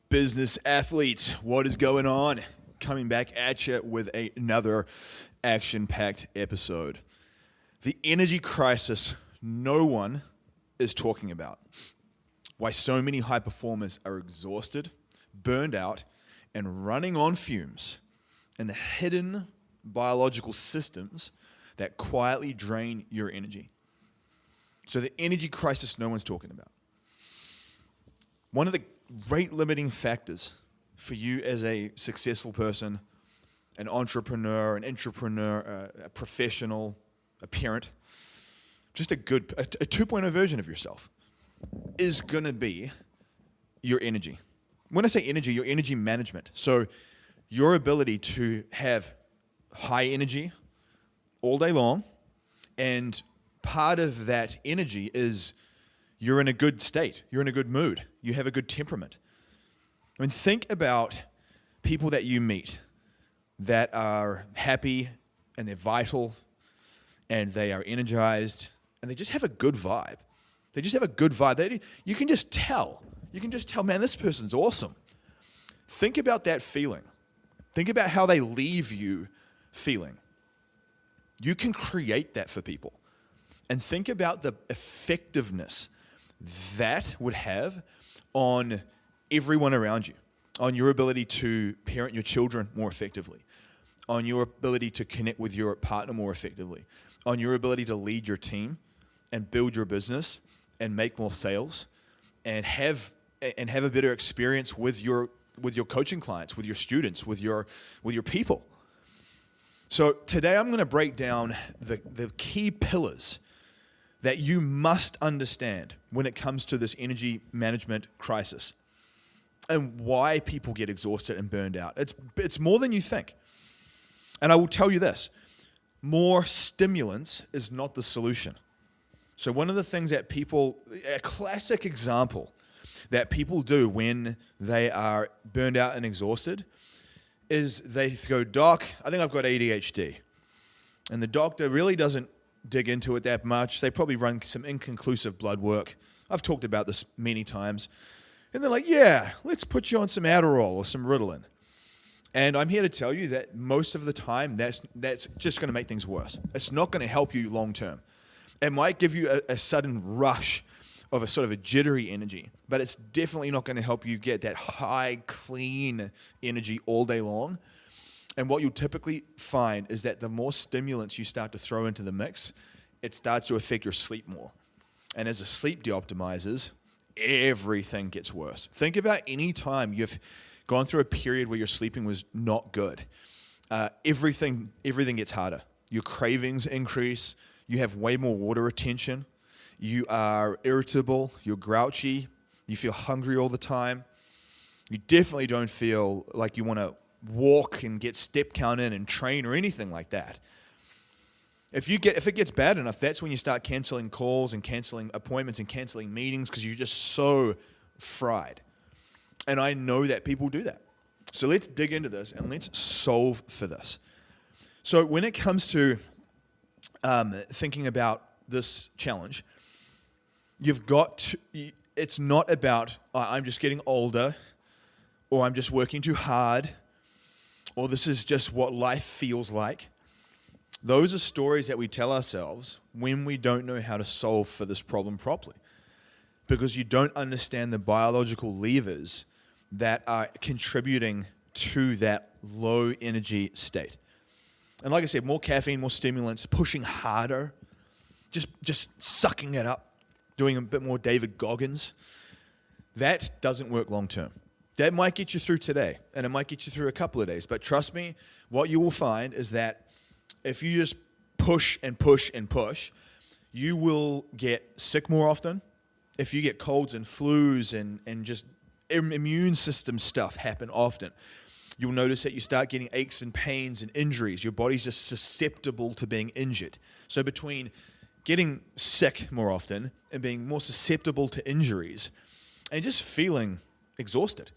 Business athletes, what is going on? Coming back at you with another action-packed episode. The energy crisis no one is talking about. Why so many high performers are exhausted, burned out, and running on fumes, and the hidden biological systems that quietly drain your energy. So the energy crisis no one's talking about. One of the rate limiting factors for you as a successful person, an entrepreneur, an intrapreneur, a professional, a parent, just a 2.0 version of yourself is going to be your energy. When I say energy, your energy management. So your ability to have high energy all day long, and part of that energy is you're in a good state. You're in a good mood. You have a good temperament. I mean, think about people that you meet that are happy and they're vital and they are energized and they just have a good vibe. They just have a good vibe. You can just tell. You can just tell, man, this person's awesome. Think about that feeling. Think about how they leave you feeling. You can create that for people. And think about the effectiveness that would have on everyone around you, on your ability to parent your children more effectively, on your ability to connect with your partner more effectively, on your ability to lead your team and build your business and make more sales and have a better experience with your coaching clients, with your students, with your people. So today I'm going to break down the key pillars that you must understand when it comes to this energy management crisis and why people get exhausted and burned out. It's more than you think. And I will tell you this, more stimulants is not the solution. So one of the things that a classic example that people do when they are burned out and exhausted is they go, "Doc, I think I've got ADHD." And the doctor really doesn't dig into it that much. They probably run some inconclusive blood work. I've talked about this many times. And they're like, "Yeah, let's put you on some Adderall or some Ritalin." And I'm here to tell you that most of the time, that's just going to make things worse. It's not going to help you long term. It might give you a sudden rush of a sort of a jittery energy, but it's definitely not going to help you get that high, clean energy all day long. And what you'll typically find is that the more stimulants you start to throw into the mix, it starts to affect your sleep more. And as the sleep de-optimizes, everything gets worse. Think about any time you've gone through a period where your sleeping was not good. Everything gets harder. Your cravings increase. You have way more water retention. You are irritable. You're grouchy. You feel hungry all the time. You definitely don't feel like you want to walk and get step count in and train or anything like that. If it gets bad enough, that's when you start canceling calls and canceling appointments and canceling meetings because you're just so fried. And I know that people do that. So let's dig into this and let's solve for this. So when it comes to thinking about this challenge, it's not about I'm just getting older or I'm just working too hard or this is just what life feels like. Those are stories that we tell ourselves when we don't know how to solve for this problem properly, because you don't understand the biological levers that are contributing to that low energy state. And like I said, more caffeine, more stimulants, pushing harder, just sucking it up, doing a bit more David Goggins, that doesn't work long term. That might get you through today, and it might get you through a couple of days. But trust me, what you will find is that if you just push and push and push, you will get sick more often. If you get colds and flus and just immune system stuff happen often, you'll notice that you start getting aches and pains and injuries. Your body's just susceptible to being injured. So between getting sick more often and being more susceptible to injuries and just feeling exhausted,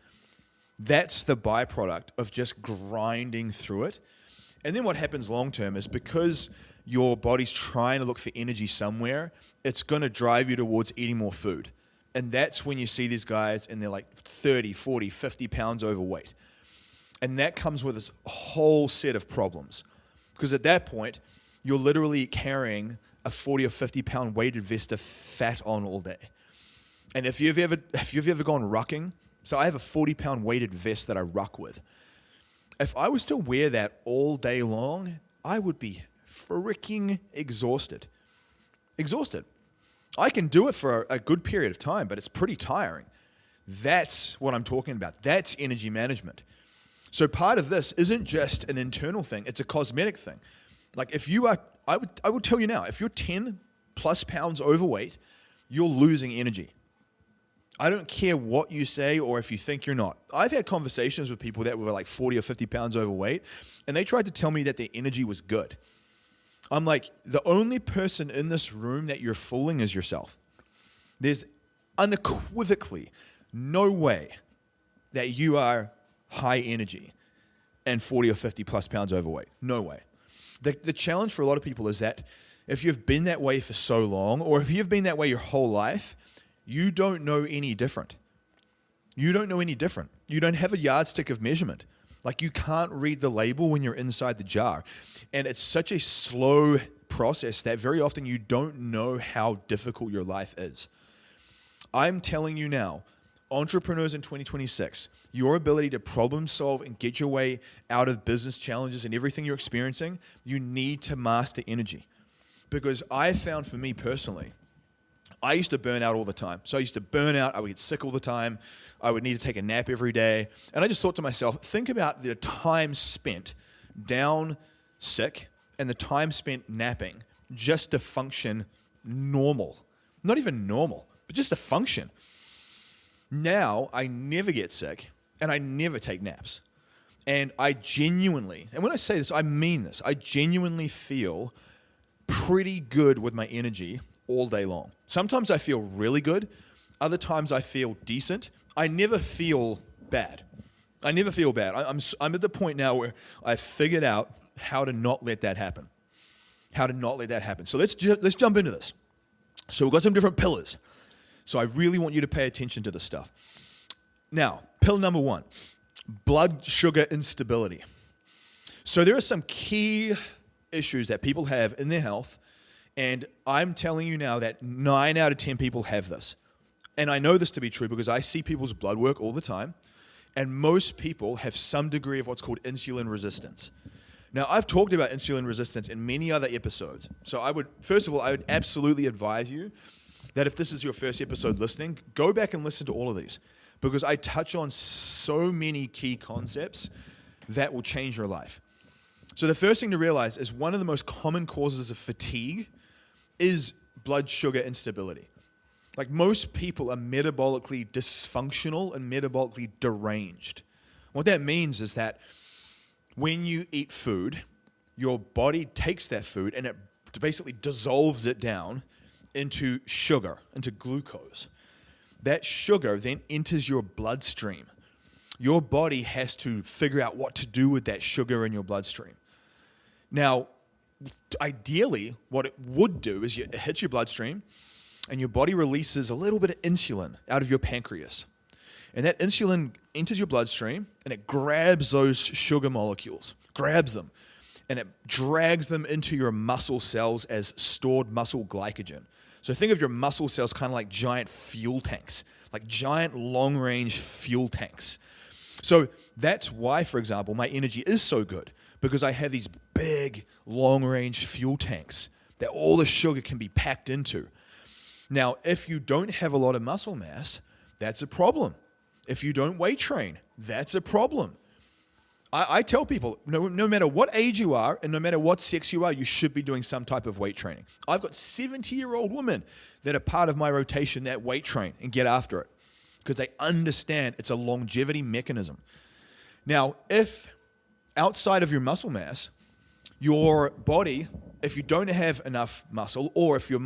that's the byproduct of just grinding through it. And then what happens long term is because your body's trying to look for energy somewhere, it's going to drive you towards eating more food And that's when you see these guys and they're like 30, 40, 50 pounds overweight. And that comes with this whole set of problems. Because at that point, you're literally carrying a 40 or 50 pound weighted vest of fat on all day. And if you've ever gone rucking, so I have a 40 pound weighted vest that I ruck with. If I was to wear that all day long, I would be freaking exhausted. Exhausted. I can do it for a good period of time, but it's pretty tiring. That's what I'm talking about. That's energy management. So part of this isn't just an internal thing, it's a cosmetic thing. Like if you are, I would tell you now, if you're 10 plus pounds overweight, you're losing energy. I don't care what you say or if you think you're not. I've had conversations with people that were like 40 or 50 pounds overweight, and they tried to tell me that their energy was good. I'm like, the only person in this room that you're fooling is yourself. There's unequivocally no way that you are high energy and 40 or 50 plus pounds overweight. No way. The challenge for a lot of people is that if you've been that way for so long, or if you've been that way your whole life, you don't know any different. You don't know any different. You don't have a yardstick of measurement. Like you can't read the label when you're inside the jar. And it's such a slow process that very often you don't know how difficult your life is. I'm telling you now, entrepreneurs in 2026, your ability to problem solve and get your way out of business challenges and everything you're experiencing, you need to master energy. Because I found for me personally, I used to burn out all the time. So I used to burn out. I would get sick all the time. I would need to take a nap every day. And I just thought to myself, think about the time spent down sick and the time spent napping just to function normal. Not even normal, but just to function. Now I never get sick and I never take naps. And I genuinely, and when I say this, I mean this, I genuinely feel pretty good with my energy all day long. Sometimes I feel really good. Other times I feel decent. I never feel bad. I never feel bad. I'm at the point now where I've figured out how to not let that happen. How to not let that happen. So let's jump into this. So we've got some different pillars. So I really want you to pay attention to this stuff. Now, pillar number 1, blood sugar instability. So there are some key issues that people have in their health, and I'm telling you now that 9 out of 10 people have this. And I know this to be true because I see people's blood work all the time, and most people have some degree of what's called insulin resistance. Now, I've talked about insulin resistance in many other episodes. So I would absolutely advise you that if this is your first episode listening, go back and listen to all of these because I touch on so many key concepts that will change your life. So the first thing to realize is one of the most common causes of fatigue is blood sugar instability. Like most people are metabolically dysfunctional and metabolically deranged. What that means is that when you eat food, your body takes that food and it basically dissolves it down into sugar, into glucose. That sugar then enters your bloodstream. Your body has to figure out what to do with that sugar in your bloodstream. Now, ideally, what it would do is it hits your bloodstream and your body releases a little bit of insulin out of your pancreas. And that insulin enters your bloodstream and it grabs those sugar molecules, grabs them, and it drags them into your muscle cells as stored muscle glycogen. So think of your muscle cells kind of like giant fuel tanks, like giant long-range fuel tanks. So that's why, for example, my energy is so good because I have these big long-range fuel tanks that all the sugar can be packed into. Now, if you don't have a lot of muscle mass, that's a problem. If you don't weight train, that's a problem. I tell people, no matter what age you are and no matter what sex you are, you should be doing some type of weight training. I've got 70-year-old women that are part of my rotation that weight train and get after it because they understand it's a longevity mechanism. Now, if outside of your muscle mass, your body, if you don't have enough muscle or if your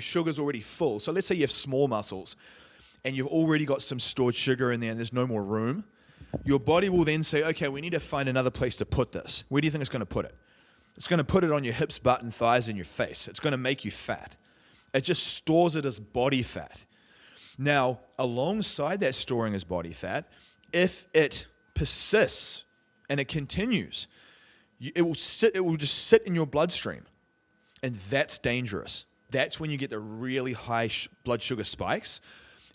sugar's already full, so let's say you have small muscles and you've already got some stored sugar in there and there's no more room, your body will then say, okay, we need to find another place to put this. Where do you think it's going to put it? It's going to put it on your hips, butt, and thighs and your face. It's going to make you fat. It just stores it as body fat. Now, alongside that storing as body fat, if it persists and it continues, it will just sit in your bloodstream, and that's dangerous. That's when you get the really high blood sugar spikes.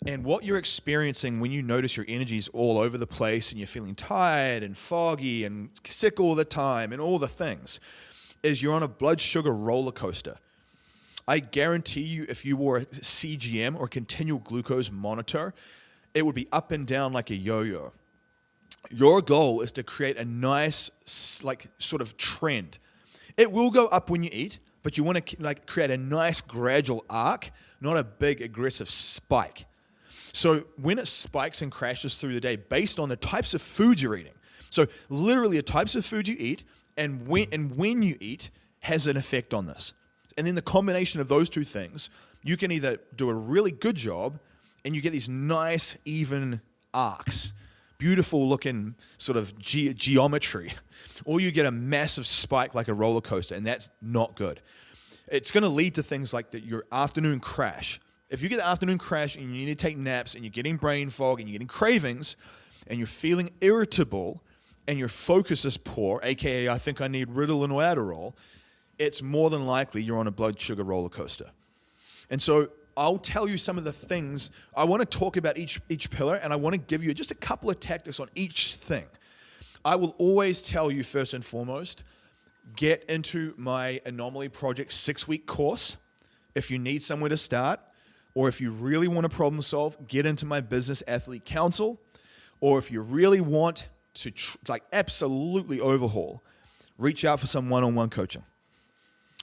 And what you're experiencing when you notice your energy is all over the place and you're feeling tired and foggy and sick all the time and all the things, is you're on a blood sugar roller coaster. I guarantee you, if you wore a CGM or continual glucose monitor, it would be up and down like a yo-yo. Your goal is to create a nice, like, sort of trend. It will go up when you eat, but you want to create a nice gradual arc, not a big aggressive spike. So when it spikes and crashes through the day based on the types of food you're eating, so literally the types of food you eat and when you eat has an effect on this. And then the combination of those two things, you can either do a really good job and you get these nice, even arcs, beautiful looking sort of geometry, or you get a massive spike like a roller coaster, and that's not good. It's going to lead to things like your afternoon crash. If you get the afternoon crash and you need to take naps and you're getting brain fog and you're getting cravings and you're feeling irritable and your focus is poor, aka I think I need Ritalin or Adderall, it's more than likely you're on a blood sugar roller coaster. And so I'll tell you some of the things. I want to talk about each pillar, and I want to give you just a couple of tactics on each thing. I will always tell you, first and foremost, get into my Anomaly Project 6-week course if you need somewhere to start, or if you really want to problem solve, get into my Business Athlete Council, or if you really want to absolutely overhaul, reach out for some one-on-one coaching.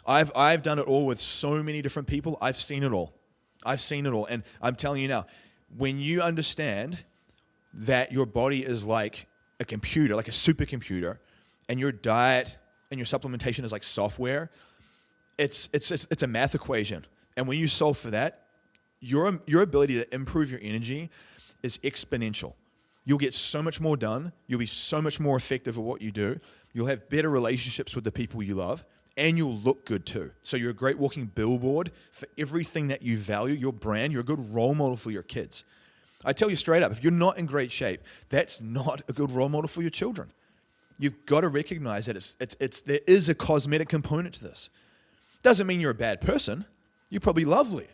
I've done it all with so many different people. I've seen it all. And I'm telling you now, when you understand that your body is like a computer, like a supercomputer, and your diet and your supplementation is like software, it's a math equation. And when you solve for that, your ability to improve your energy is exponential. You'll get so much more done. You'll be so much more effective at what you do. You'll have better relationships with the people you love, and you'll look good too. So you're a great walking billboard for everything that you value, your brand. You're a good role model for your kids. I tell you straight up, if you're not in great shape, that's not a good role model for your children. You've got to recognize that there is a cosmetic component to this. Doesn't mean you're a bad person. You're probably lovely.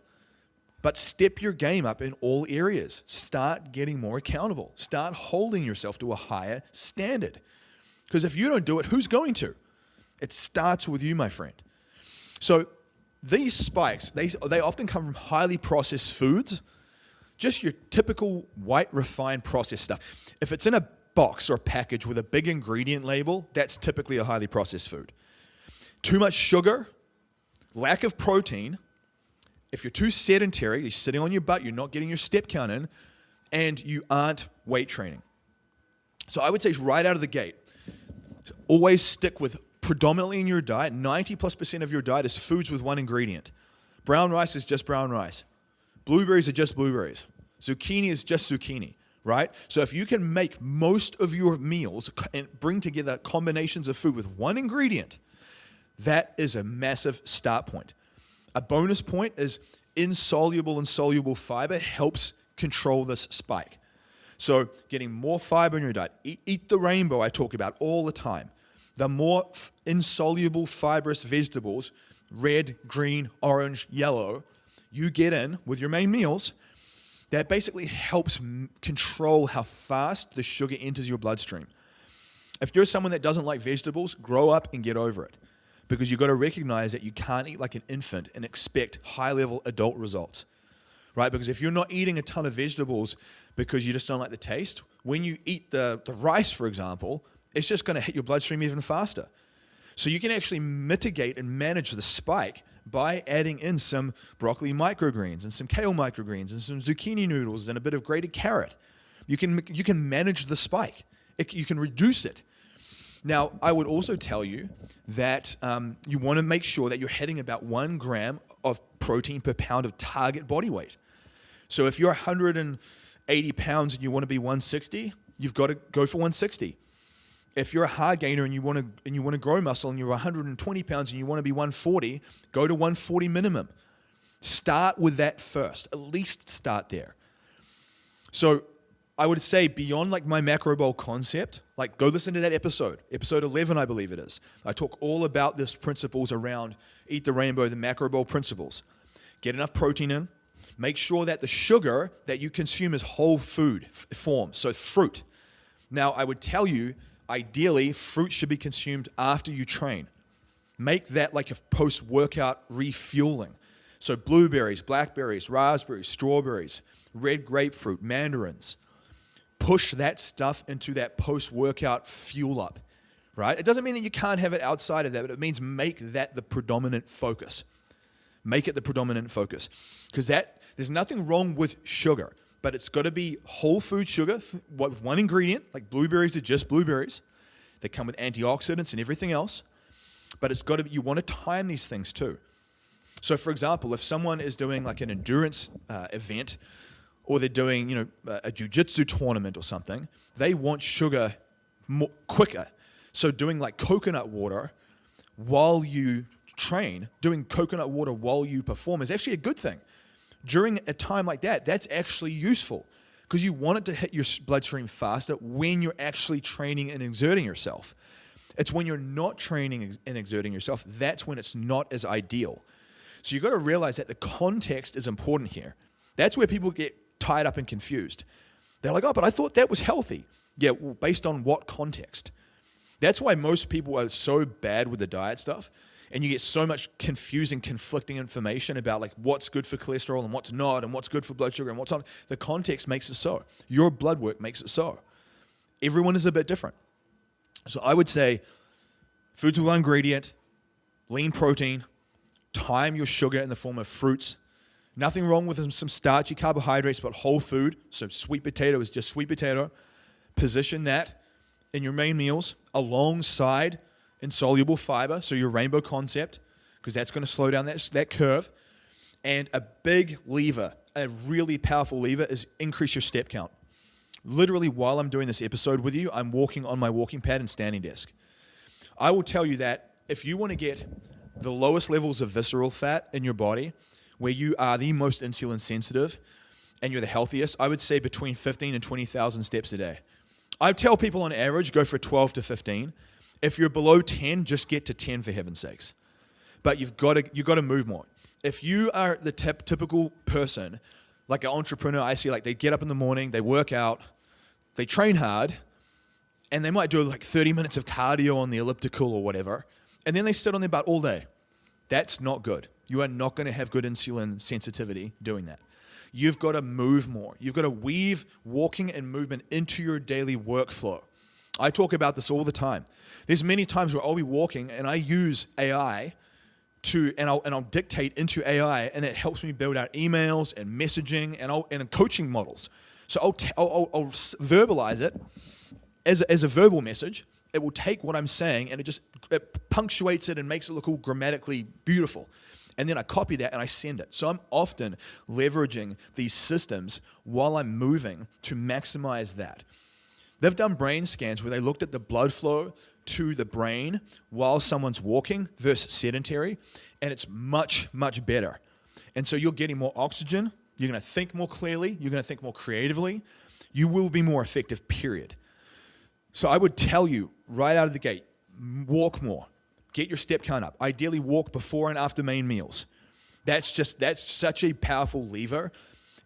But step your game up in all areas. Start getting more accountable. Start holding yourself to a higher standard. Because if you don't do it, who's going to? It starts with you, my friend. So these spikes, they often come from highly processed foods, just your typical white refined processed stuff. If it's in a box or a package with a big ingredient label, that's typically a highly processed food. Too much sugar, lack of protein. If you're too sedentary, you're sitting on your butt, you're not getting your step count in, and you aren't weight training. So I would say right out of the gate, always stick with predominantly in your diet, 90+% of your diet is foods with one ingredient. Brown rice is just brown rice. Blueberries are just blueberries. Zucchini is just zucchini, right? So if you can make most of your meals and bring together combinations of food with one ingredient, that is a massive start point. A bonus point is insoluble and soluble fiber helps control this spike. So getting more fiber in your diet. Eat the rainbow I talk about all the time. The more insoluble fibrous vegetables, red, green, orange, yellow, you get in with your main meals, that basically helps control how fast the sugar enters your bloodstream. If you're someone that doesn't like vegetables, grow up and get over it. Because you've got to recognize that you can't eat like an infant and expect high-level adult results, right? Because if you're not eating a ton of vegetables because you just don't like the taste, when you eat the rice, for example, it's just going to hit your bloodstream even faster. So you can actually mitigate and manage the spike by adding in some broccoli microgreens and some kale microgreens and some zucchini noodles and a bit of grated carrot. You can manage the spike. You can reduce it. Now, I would also tell you that you want to make sure that you're hitting about 1 gram of protein per pound of target body weight. So if you're 180 pounds and you want to be 160, you've got to go for 160. If you're a hard gainer and you want to grow muscle and you're 120 pounds and you want to be 140, go to 140 minimum. Start with that first. At least start there. So I would say beyond like my macro bowl concept, like go listen to that episode 11, I believe it is. I talk all about this principles around Eat the Rainbow, the macro bowl principles. Get enough protein in. Make sure that the sugar that you consume is whole food form, so fruit. Now, I would tell you, ideally, fruit should be consumed after you train. Make that like a post-workout refueling. So blueberries, blackberries, raspberries, strawberries, red grapefruit, mandarins. Push that stuff into that post-workout fuel up, right? It doesn't mean that you can't have it outside of that, but it means make that the predominant focus. Make it the predominant focus. Because there's nothing wrong with sugar, but it's got to be whole food sugar with one ingredient, like blueberries are just blueberries. They come with antioxidants and everything else. But it's got to be, you want to time these things too. So for example, if someone is doing like an endurance event, or they're doing, a jiu-jitsu tournament or something, they want sugar quicker. So doing like coconut water while you train, doing coconut water while you perform is actually a good thing. During a time like that, that's actually useful because you want it to hit your bloodstream faster when you're actually training and exerting yourself. It's when you're not training and exerting yourself, that's when it's not as ideal. So you've got to realize that the context is important here. That's where people get tied up and confused. They're like, oh, but I thought that was healthy. Yeah, well, based on what context? That's why most people are so bad with the diet stuff, and you get so much confusing, conflicting information about like what's good for cholesterol and what's not, and what's good for blood sugar and what's not. The context makes it so. Your blood work makes it so. Everyone is a bit different. So I would say foods with one ingredient, lean protein, time your sugar in the form of fruits. Nothing wrong with some starchy carbohydrates, but whole food. So sweet potato is just sweet potato. Position that in your main meals alongside insoluble fiber, so your rainbow concept, because that's going to slow down that curve. And a big lever, a really powerful lever, is increase your step count. Literally, while I'm doing this episode with you, I'm walking on my walking pad and standing desk. I will tell you that if you want to get the lowest levels of visceral fat in your body, where you are the most insulin sensitive and you're the healthiest, I would say between 15 and 20,000 steps a day. I tell people on average, go for 12 to 15. If you're below 10, just get to 10 for heaven's sakes. But you've got to move more. If you are the typical person, like an entrepreneur, I see like they get up in the morning, they work out, they train hard, and they might do like 30 minutes of cardio on the elliptical or whatever, and then they sit on their butt all day. That's not good. You are not going to have good insulin sensitivity doing that. You've got to move more. You've got to weave walking and movement into your daily workflow. I talk about this all the time. There's many times where I'll be walking and I use AI and I'll dictate into AI, and it helps me build out emails and messaging and coaching models. So I'll verbalize it as a verbal message. It will take what I'm saying and it punctuates it and makes it look all grammatically beautiful. And then I copy that and I send it. So I'm often leveraging these systems while I'm moving to maximize that. They've done brain scans where they looked at the blood flow to the brain while someone's walking versus sedentary, and it's much, much better. And so you're getting more oxygen, you're going to think more clearly, you're going to think more creatively, you will be more effective, period. So I would tell you right out of the gate, walk more. Get your step count up. Ideally, walk before and after main meals. That's such a powerful lever.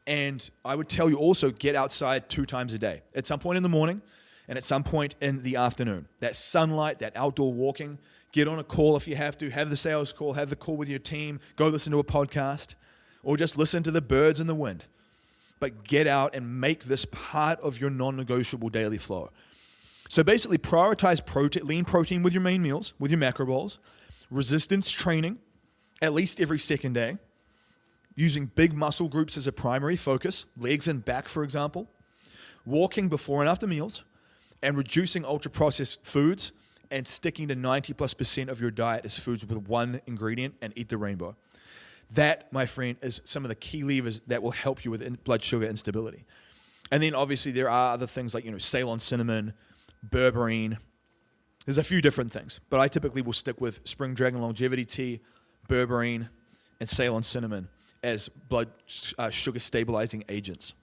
And I would tell you also, get outside 2 times a day. At some point in the morning and at some point in the afternoon. That sunlight, that outdoor walking. Get on a call if you have to. Have the sales call. Have the call with your team. Go listen to a podcast. Or just listen to the birds and the wind. But get out and make this part of your non-negotiable daily flow. So basically, prioritize lean protein with your main meals, with your macro bowls, resistance training at least every second day, using big muscle groups as a primary focus, legs and back, for example, walking before and after meals, and reducing ultra-processed foods and sticking to 90+% of your diet as foods with one ingredient and eat the rainbow. That, my friend, is some of the key levers that will help you with blood sugar instability. And then obviously there are other things like, Ceylon cinnamon, berberine. There's a few different things, but I typically will stick with Spring Dragon Longevity Tea, berberine, and Ceylon cinnamon as blood sugar stabilizing agents.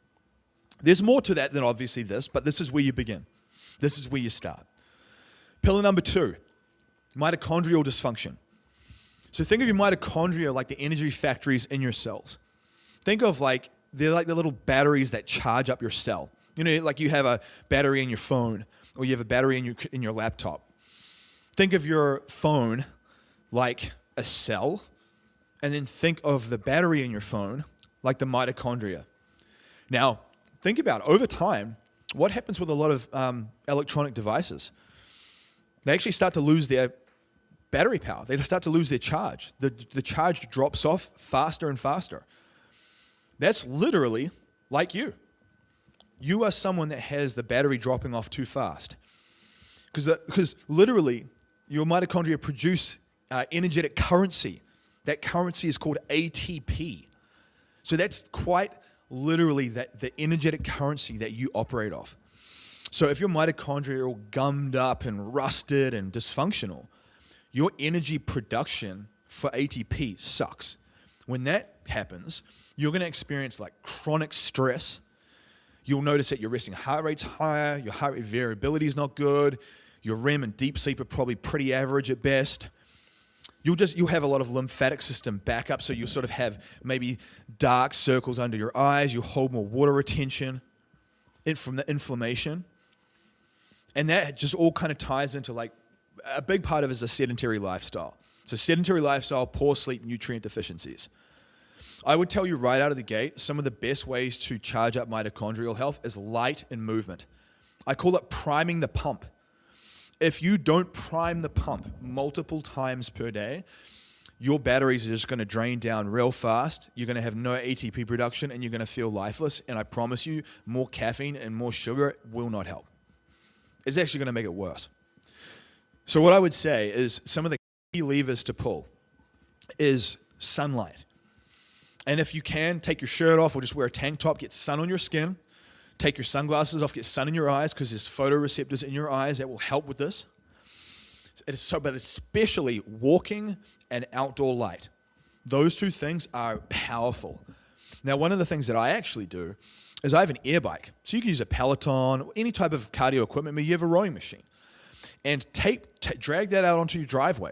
There's more to that than obviously this, but this is where you begin. This is where you start. Pillar number 2, mitochondrial dysfunction. So think of your mitochondria like the energy factories in your cells. Think of they're like the little batteries that charge up your cell. You know, like you have a battery in your phone or you have a battery in your laptop. Think of your phone like a cell, and then think of the battery in your phone like the mitochondria. Now, think about it. Over time, what happens with a lot of electronic devices? They actually start to lose their battery power. They start to lose their charge. The charge drops off faster and faster. That's literally like you. You are someone that has the battery dropping off too fast. Because literally, your mitochondria produce energetic currency. That currency is called ATP. So that's quite literally the energetic currency that you operate off. So if your mitochondria are all gummed up and rusted and dysfunctional, your energy production for ATP sucks. When that happens, you're going to experience chronic stress. You'll notice that your resting heart rate's higher, your heart rate variability is not good, your REM and deep sleep are probably pretty average at best. You'll have a lot of lymphatic system backup, so you'll sort of have maybe dark circles under your eyes, you'll hold more water retention from the inflammation. And that just all kind of ties into a big part of it is a sedentary lifestyle. So sedentary lifestyle, poor sleep, nutrient deficiencies. I would tell you right out of the gate, some of the best ways to charge up mitochondrial health is light and movement. I call it priming the pump. If you don't prime the pump multiple times per day, your batteries are just going to drain down real fast. You're going to have no ATP production and you're going to feel lifeless. And I promise you, more caffeine and more sugar will not help. It's actually going to make it worse. So what I would say is some of the key levers to pull is sunlight. And if you can, take your shirt off or just wear a tank top, get sun on your skin. Take your sunglasses off, get sun in your eyes because there's photoreceptors in your eyes that will help with this. But especially walking and outdoor light. Those two things are powerful. Now, one of the things that I actually do is I have an air bike. So you can use a Peloton, any type of cardio equipment, maybe you have a rowing machine. And drag that out onto your driveway.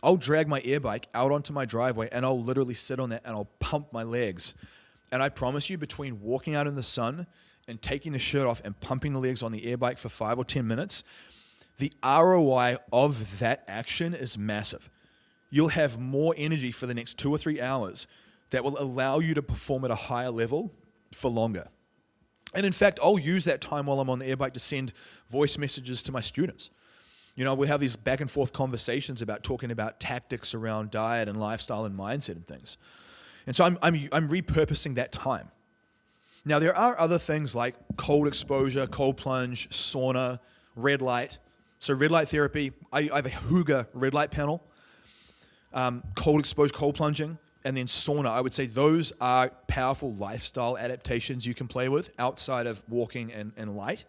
I'll drag my air bike out onto my driveway and I'll literally sit on that and I'll pump my legs. And I promise you, between walking out in the sun and taking the shirt off and pumping the legs on the air bike for 5 or 10 minutes, the ROI of that action is massive. You'll have more energy for the next 2 or 3 hours that will allow you to perform at a higher level for longer. And in fact, I'll use that time while I'm on the air bike to send voice messages to my students. You know, we have these back and forth conversations about talking about tactics around diet and lifestyle and mindset and things. And so I'm repurposing that time. Now, there are other things like cold exposure, cold plunge, sauna, red light. So red light therapy, I have a Hooga red light panel, cold exposure, cold plunging, and then sauna. I would say those are powerful lifestyle adaptations you can play with outside of walking and light.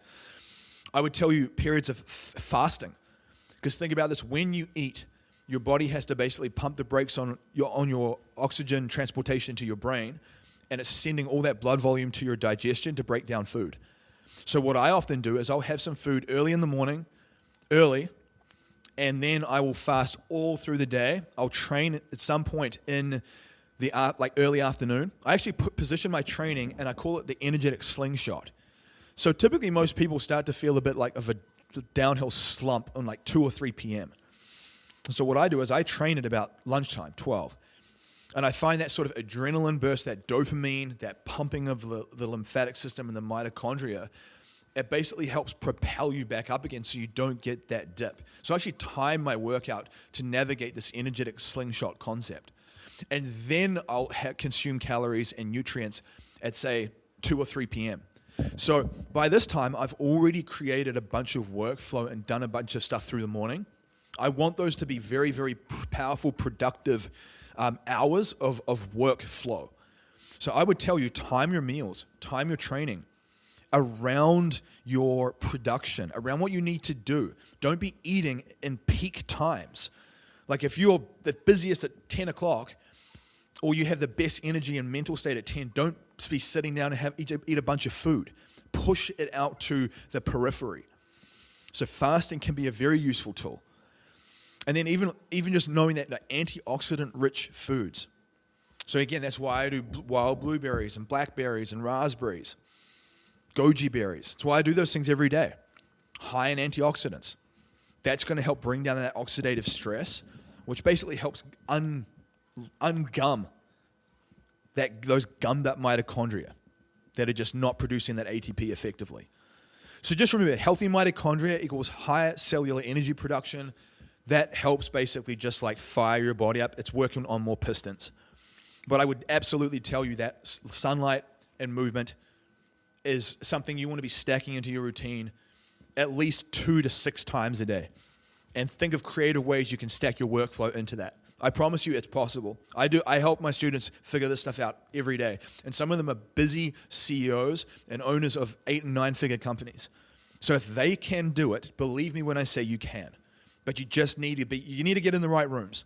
I would tell you periods of fasting. Because think about this, when you eat, your body has to basically pump the brakes on your oxygen transportation to your brain, and it's sending all that blood volume to your digestion to break down food. So what I often do is I'll have some food early in the morning, and then I will fast all through the day. I'll train at some point in the early afternoon. I actually position my training, and I call it the energetic slingshot. So typically most people start to feel a bit like of a downhill slump on 2 or 3 p.m. So what I do is I train at about lunchtime, 12. And I find that sort of adrenaline burst, that dopamine, that pumping of the lymphatic system and the mitochondria, it basically helps propel you back up again so you don't get that dip. So I actually time my workout to navigate this energetic slingshot concept. And then I'll consume calories and nutrients at, say, 2 or 3 p.m. So by this time, I've already created a bunch of workflow and done a bunch of stuff through the morning. I want those to be very, very powerful, productive hours of workflow. So I would tell you, time your meals, time your training around your production, around what you need to do. Don't be eating in peak times. Like if you're the busiest at 10 o'clock or you have the best energy and mental state at 10, don't be sitting down and eat a bunch of food. Push it out to the periphery. So fasting can be a very useful tool. And then even just knowing that antioxidant-rich foods. So again, that's why I do wild blueberries and blackberries and raspberries, goji berries. That's why I do those things every day. High in antioxidants. That's going to help bring down that oxidative stress, which basically helps ungum those gummed up mitochondria that are just not producing that ATP effectively. So just remember, healthy mitochondria equals higher cellular energy production. That helps basically just like fire your body up. It's working on more pistons. But I would absolutely tell you that sunlight and movement is something you want to be stacking into your routine at least 2 to 6 times a day. And think of creative ways you can stack your workflow into that. I promise you it's possible. I help my students figure this stuff out every day. And some of them are busy CEOs and owners of 8 and 9 figure companies. So if they can do it, believe me when I say you can. But you just need to get in the right rooms.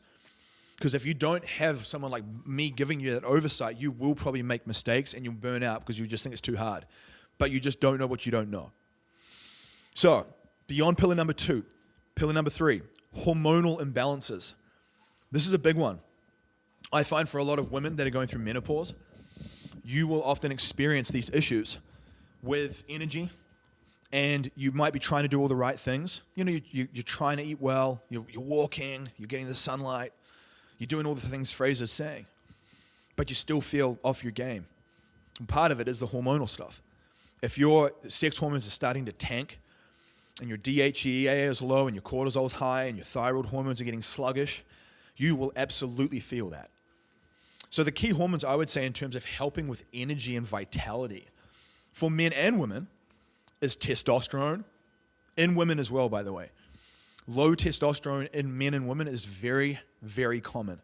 Because if you don't have someone like me giving you that oversight, you will probably make mistakes and you'll burn out because you just think it's too hard. But you just don't know what you don't know. So, beyond pillar number 2, pillar number 3, hormonal imbalances. This is a big one. I find for a lot of women that are going through menopause, you will often experience these issues with energy, and you might be trying to do all the right things. You know, you're trying to eat well, you're walking, you're getting the sunlight, you're doing all the things Fraser's saying, but you still feel off your game. And part of it is the hormonal stuff. If your sex hormones are starting to tank, and your DHEA is low, and your cortisol is high, and your thyroid hormones are getting sluggish, you will absolutely feel that. So the key hormones, I would say, in terms of helping with energy and vitality for men and women is testosterone, in women as well, by the way. Low testosterone in men and women is very, very common.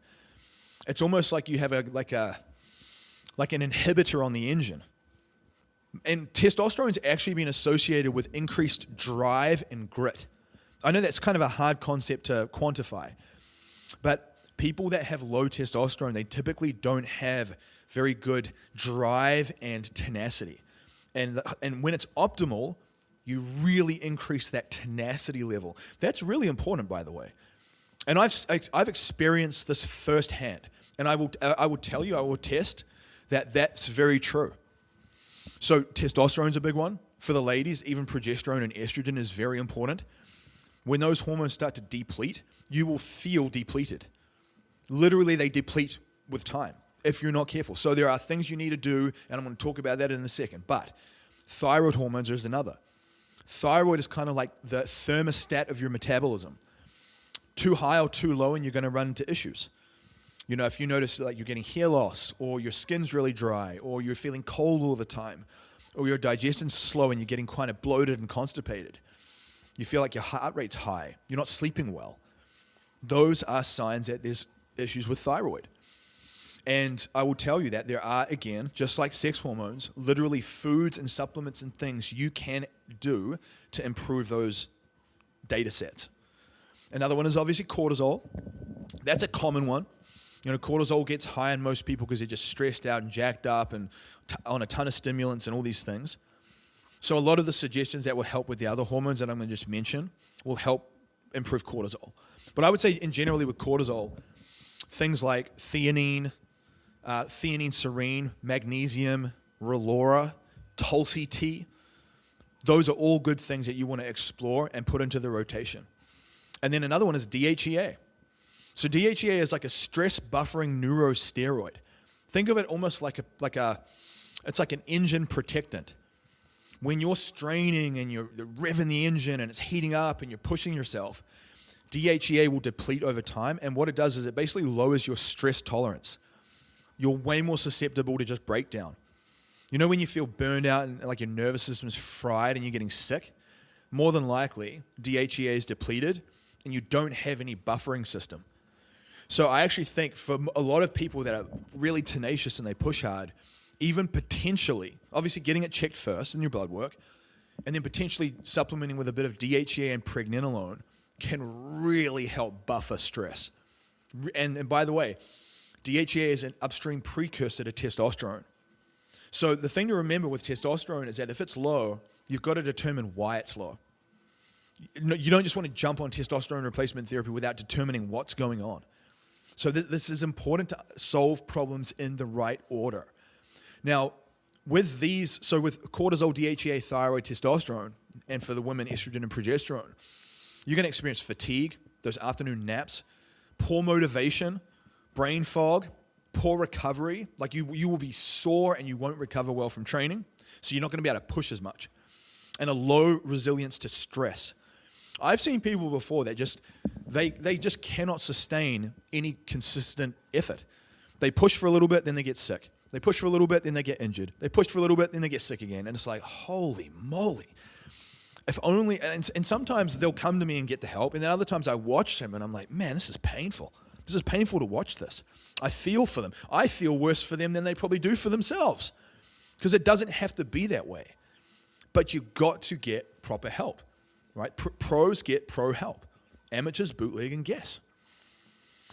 It's almost like you have an inhibitor on the engine. And testosterone's actually been associated with increased drive and grit. I know that's kind of a hard concept to quantify, but people that have low testosterone, they typically don't have very good drive and tenacity. And when it's optimal, you really increase that tenacity level. That's really important, by the way. And I've experienced this firsthand. And I will tell you, I will attest that that's very true. So testosterone's a big one. For the ladies, even progesterone and estrogen is very important. When those hormones start to deplete, you will feel depleted. Literally, they deplete with time if you're not careful. So there are things you need to do, and I'm going to talk about that in a second. But thyroid hormones is another. Thyroid is kind of like the thermostat of your metabolism. Too high or too low, and you're going to run into issues. You know, if you notice like you're getting hair loss, or your skin's really dry, or you're feeling cold all the time, or your digestion's slow and you're getting kind of bloated and constipated, you feel like your heart rate's high, you're not sleeping well, those are signs that there's issues with thyroid. And I will tell you that there are, again, just like sex hormones, literally foods and supplements and things you can do to improve those data sets. Another one is obviously cortisol. That's a common one. You know, cortisol gets high in most people because they're just stressed out and jacked up and on a ton of stimulants and all these things. So a lot of the suggestions that will help with the other hormones that I'm going to just mention will help improve cortisol. But I would say in generally with cortisol, things like theanine, theanine serine, magnesium, relora, tulsi tea, those are all good things that you want to explore and put into the rotation. And then another one is DHEA. So DHEA is like a stress buffering neurosteroid. Think of it almost like it's like an engine protectant. When you're straining and you're revving the engine and it's heating up and you're pushing yourself, DHEA will deplete over time. And what it does is it basically lowers your stress tolerance. You're way more susceptible to just breakdown. You know when you feel burned out and like your nervous system's fried and you're getting sick? More than likely, DHEA is depleted and you don't have any buffering system. So I actually think for a lot of people that are really tenacious and they push hard, even potentially, obviously getting it checked first in your blood work, and then potentially supplementing with a bit of DHEA and pregnenolone can really help buffer stress. And by the way, DHEA is an upstream precursor to testosterone. So the thing to remember with testosterone is that if it's low, you've got to determine why it's low. You don't just want to jump on testosterone replacement therapy without determining what's going on. So this is important to solve problems in the right order. Now, with cortisol, DHEA, thyroid, testosterone, and for the women, estrogen and progesterone, you're going to experience fatigue, those afternoon naps, poor motivation, brain fog, poor recovery. Like you will be sore and you won't recover well from training. So you're not going to be able to push as much. And a low resilience to stress. I've seen people before that they just cannot sustain any consistent effort. They push for a little bit, then they get sick. They push for a little bit, then they get injured. They push for a little bit, then they get sick again. And it's like, holy moly. If only, and sometimes they'll come to me and get the help. And then other times I watch them and I'm like, man, this is painful. This is painful to watch this. I feel for them. I feel worse for them than they probably do for themselves. Because it doesn't have to be that way. But you've got to get proper help. Right? Pros get pro help. Amateurs bootleg and guess.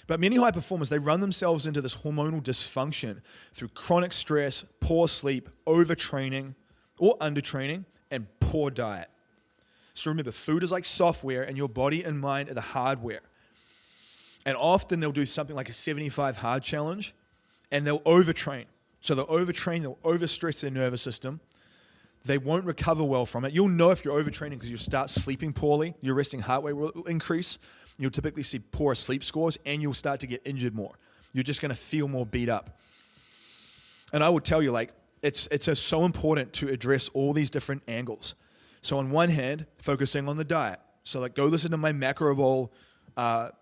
But many high performers, they run themselves into this hormonal dysfunction through chronic stress, poor sleep, overtraining or undertraining, and poor diet. So remember, food is like software and your body and mind are the hardware. And often they'll do something like a 75 hard challenge and they'll overtrain. So they'll overtrain, they'll overstress their nervous system. They won't recover well from it. You'll know if you're overtraining because you'll start sleeping poorly. Your resting heart rate will increase. You'll typically see poor sleep scores and you'll start to get injured more. You're just going to feel more beat up. And I would tell you, like, it's so important to address all these different angles. So on one hand, focusing on the diet. So like go listen to my macro bowl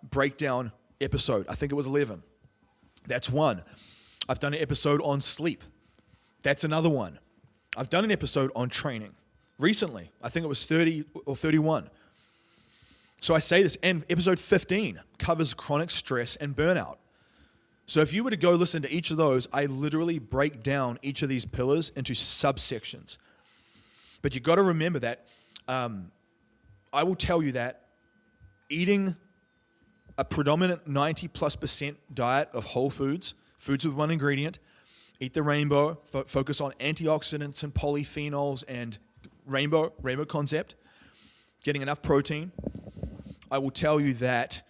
breakdown episode. I think it was 11. That's one. I've done an episode on sleep. That's another one. I've done an episode on training recently. I think it was 30 or 31. So I say this, and episode 15 covers chronic stress and burnout. So if you were to go listen to each of those, I literally break down each of these pillars into subsections. But you got to remember that I will tell you that eating a predominant 90+% diet of whole foods with one ingredient, eat the rainbow, focus on antioxidants and polyphenols and rainbow concept, getting enough protein. I will tell you that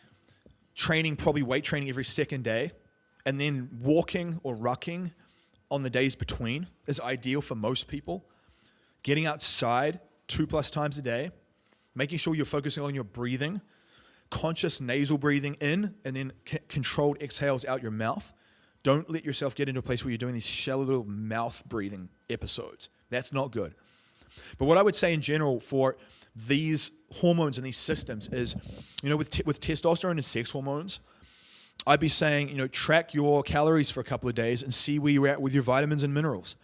probably weight training every second day, and then walking or rucking on the days between is ideal for most people. Getting outside 2+ times a day, making sure you're focusing on your breathing, conscious nasal breathing in, and then controlled exhales out your mouth. Don't let yourself get into a place where you're doing these shallow little mouth breathing episodes. That's not good. But what I would say in general for these hormones and these systems is, with testosterone and sex hormones, I'd be saying, track your calories for a couple of days and see where you're at with your vitamins and minerals.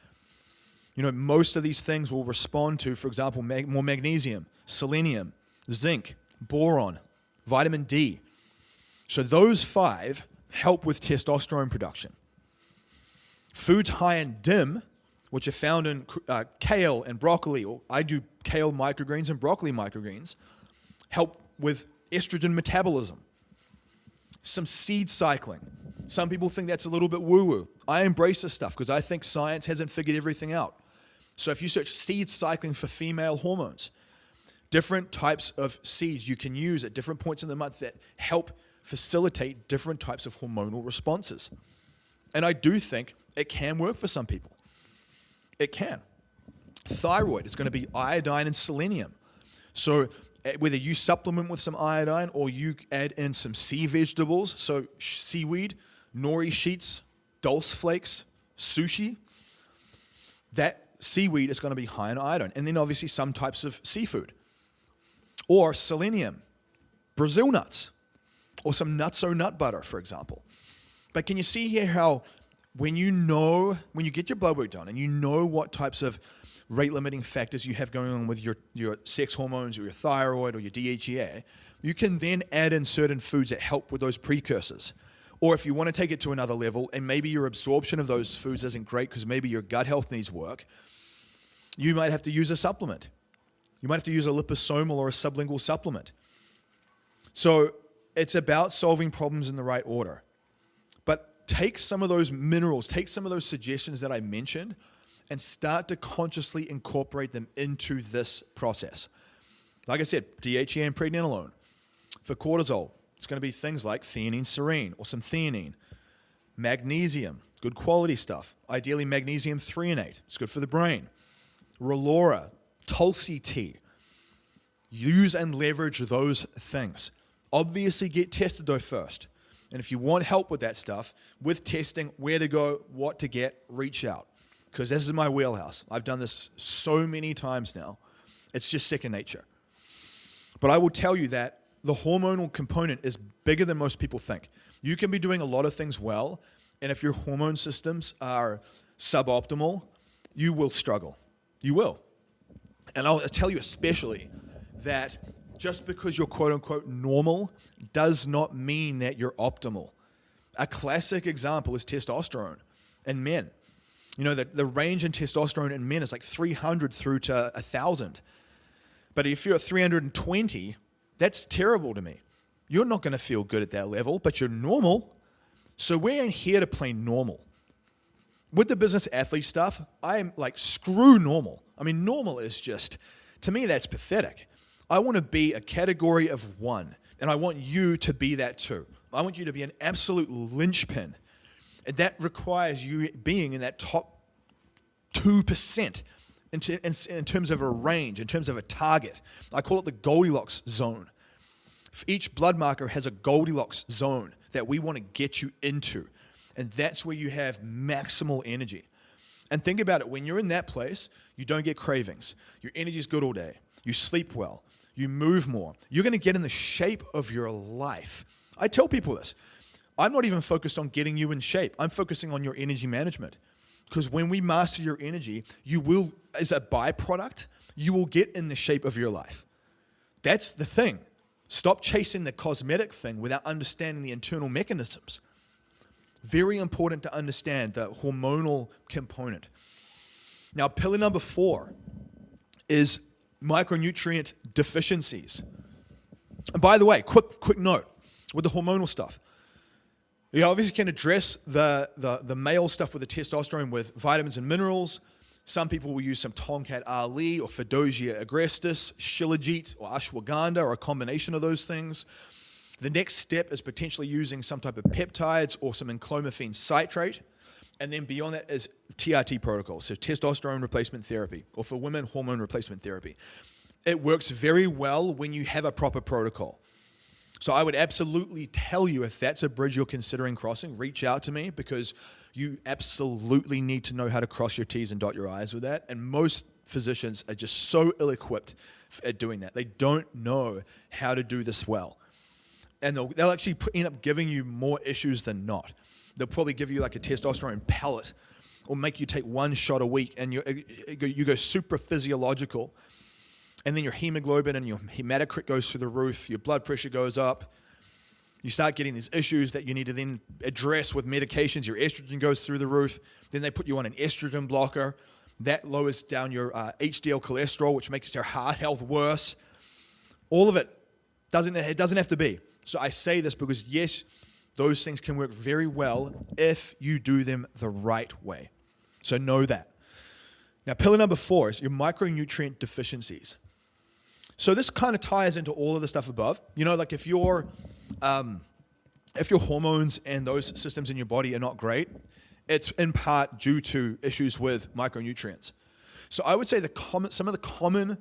Most of these things will respond to, for example, more magnesium, selenium, zinc, boron, vitamin D. So those 5 help with testosterone production. Foods high in DIM, which are found in kale and broccoli, or I do kale microgreens and broccoli microgreens, help with estrogen metabolism. Some seed cycling. Some people think that's a little bit woo-woo. I embrace this stuff because I think science hasn't figured everything out. So if you search seed cycling for female hormones, different types of seeds you can use at different points in the month that help facilitate different types of hormonal responses. And I do think it can work for some people. It can. Thyroid is going to be iodine and selenium. So whether you supplement with some iodine or you add in some sea vegetables, so seaweed, nori sheets, dulse flakes, sushi, that seaweed is going to be high in iodine. And then obviously some types of seafood. Or selenium, Brazil nuts, or some nutso nut butter, for example. But can you see here how when you get your blood work done and you know what types of rate-limiting factors you have going on with your sex hormones or your thyroid or your DHEA, you can then add in certain foods that help with those precursors. Or if you want to take it to another level and maybe your absorption of those foods isn't great because maybe your gut health needs work, you might have to use a supplement. You might have to use a liposomal or a sublingual supplement. So it's about solving problems in the right order. But take some of those minerals, take some of those suggestions that I mentioned, and start to consciously incorporate them into this process. Like I said, DHEA and pregnenolone. For cortisol, it's going to be things like theanine serine or some theanine. Magnesium, good quality stuff. Ideally magnesium threonate. It's good for the brain. Relora, Tulsi tea. Use and leverage those things. Obviously get tested though first. And if you want help with that stuff, with testing, where to go, what to get, reach out. Because this is my wheelhouse. I've done this so many times now. It's just second nature. But I will tell you that the hormonal component is bigger than most people think. You can be doing a lot of things well, and if your hormone systems are suboptimal, you will struggle. You will. And I'll tell you especially that just because you're quote-unquote normal does not mean that you're optimal. A classic example is testosterone in men. You know, the range in testosterone in men is like 300 through to 1,000. But if you're at 320, that's terrible to me. You're not going to feel good at that level, but you're normal. So we're in here to play normal. With the business athlete stuff, I'm like, screw normal. I mean, normal is just, to me, that's pathetic. I want to be a category of one, and I want you to be that too. I want you to be an absolute linchpin. And that requires you being in that top 2% in terms of a range, in terms of a target. I call it the Goldilocks zone. Each blood marker has a Goldilocks zone that we want to get you into. And that's where you have maximal energy. And think about it, when you're in that place, you don't get cravings. Your energy is good all day. You sleep well. You move more. You're going to get in the shape of your life. I tell people this. I'm not even focused on getting you in shape. I'm focusing on your energy management. Because when we master your energy, you will, as a byproduct, you will get in the shape of your life. That's the thing. Stop chasing the cosmetic thing without understanding the internal mechanisms. Very important to understand the hormonal component. Now, pillar number 4 is micronutrient deficiencies. And by the way, quick note with the hormonal stuff. You obviously can address the male stuff with the testosterone with vitamins and minerals. Some people will use some Tongkat Ali or Fedosia agrestis, Shilajit or ashwagandha or a combination of those things. The next step is potentially using some type of peptides or some enclomiphene citrate. And then beyond that is TRT protocol, so testosterone replacement therapy, or for women, hormone replacement therapy. It works very well when you have a proper protocol. So I would absolutely tell you, if that's a bridge you're considering crossing, reach out to me, because you absolutely need to know how to cross your T's and dot your I's with that. And most physicians are just so ill-equipped at doing that. They don't know how to do this well. And they'll actually end up giving you more issues than not. They'll probably give you like a testosterone pellet or make you take one shot a week, and you go super physiological, and then your hemoglobin and your hematocrit goes through the roof, your blood pressure goes up, you start getting these issues that you need to then address with medications, your estrogen goes through the roof, then they put you on an estrogen blocker, that lowers down your HDL cholesterol, which makes your heart health worse. All of it doesn't have to be. So I say this because, yes, those things can work very well if you do them the right way. So know that. Now, pillar number 4 is your micronutrient deficiencies. So this kind of ties into all of the stuff above. You know, like if your hormones and those systems in your body are not great, it's in part due to issues with micronutrients. So I would say some of the common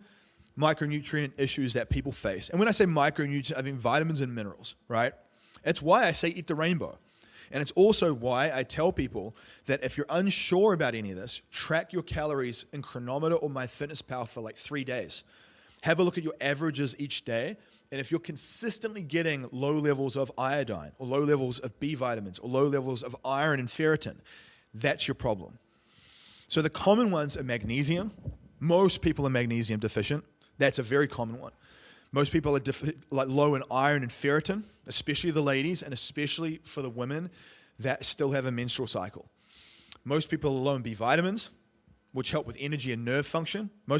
micronutrient issues that people face, and when I say micronutrients, I mean vitamins and minerals, right? It's why I say eat the rainbow. And it's also why I tell people that if you're unsure about any of this, track your calories in Chronometer or MyFitnessPal for like 3 days. Have a look at your averages each day. And if you're consistently getting low levels of iodine or low levels of B vitamins or low levels of iron and ferritin, that's your problem. So the common ones are magnesium. Most people are magnesium deficient. That's a very common one. Most people are low in iron and ferritin, especially the ladies, and especially for the women that still have a menstrual cycle. Most people are low in B vitamins, which help with energy and nerve function. A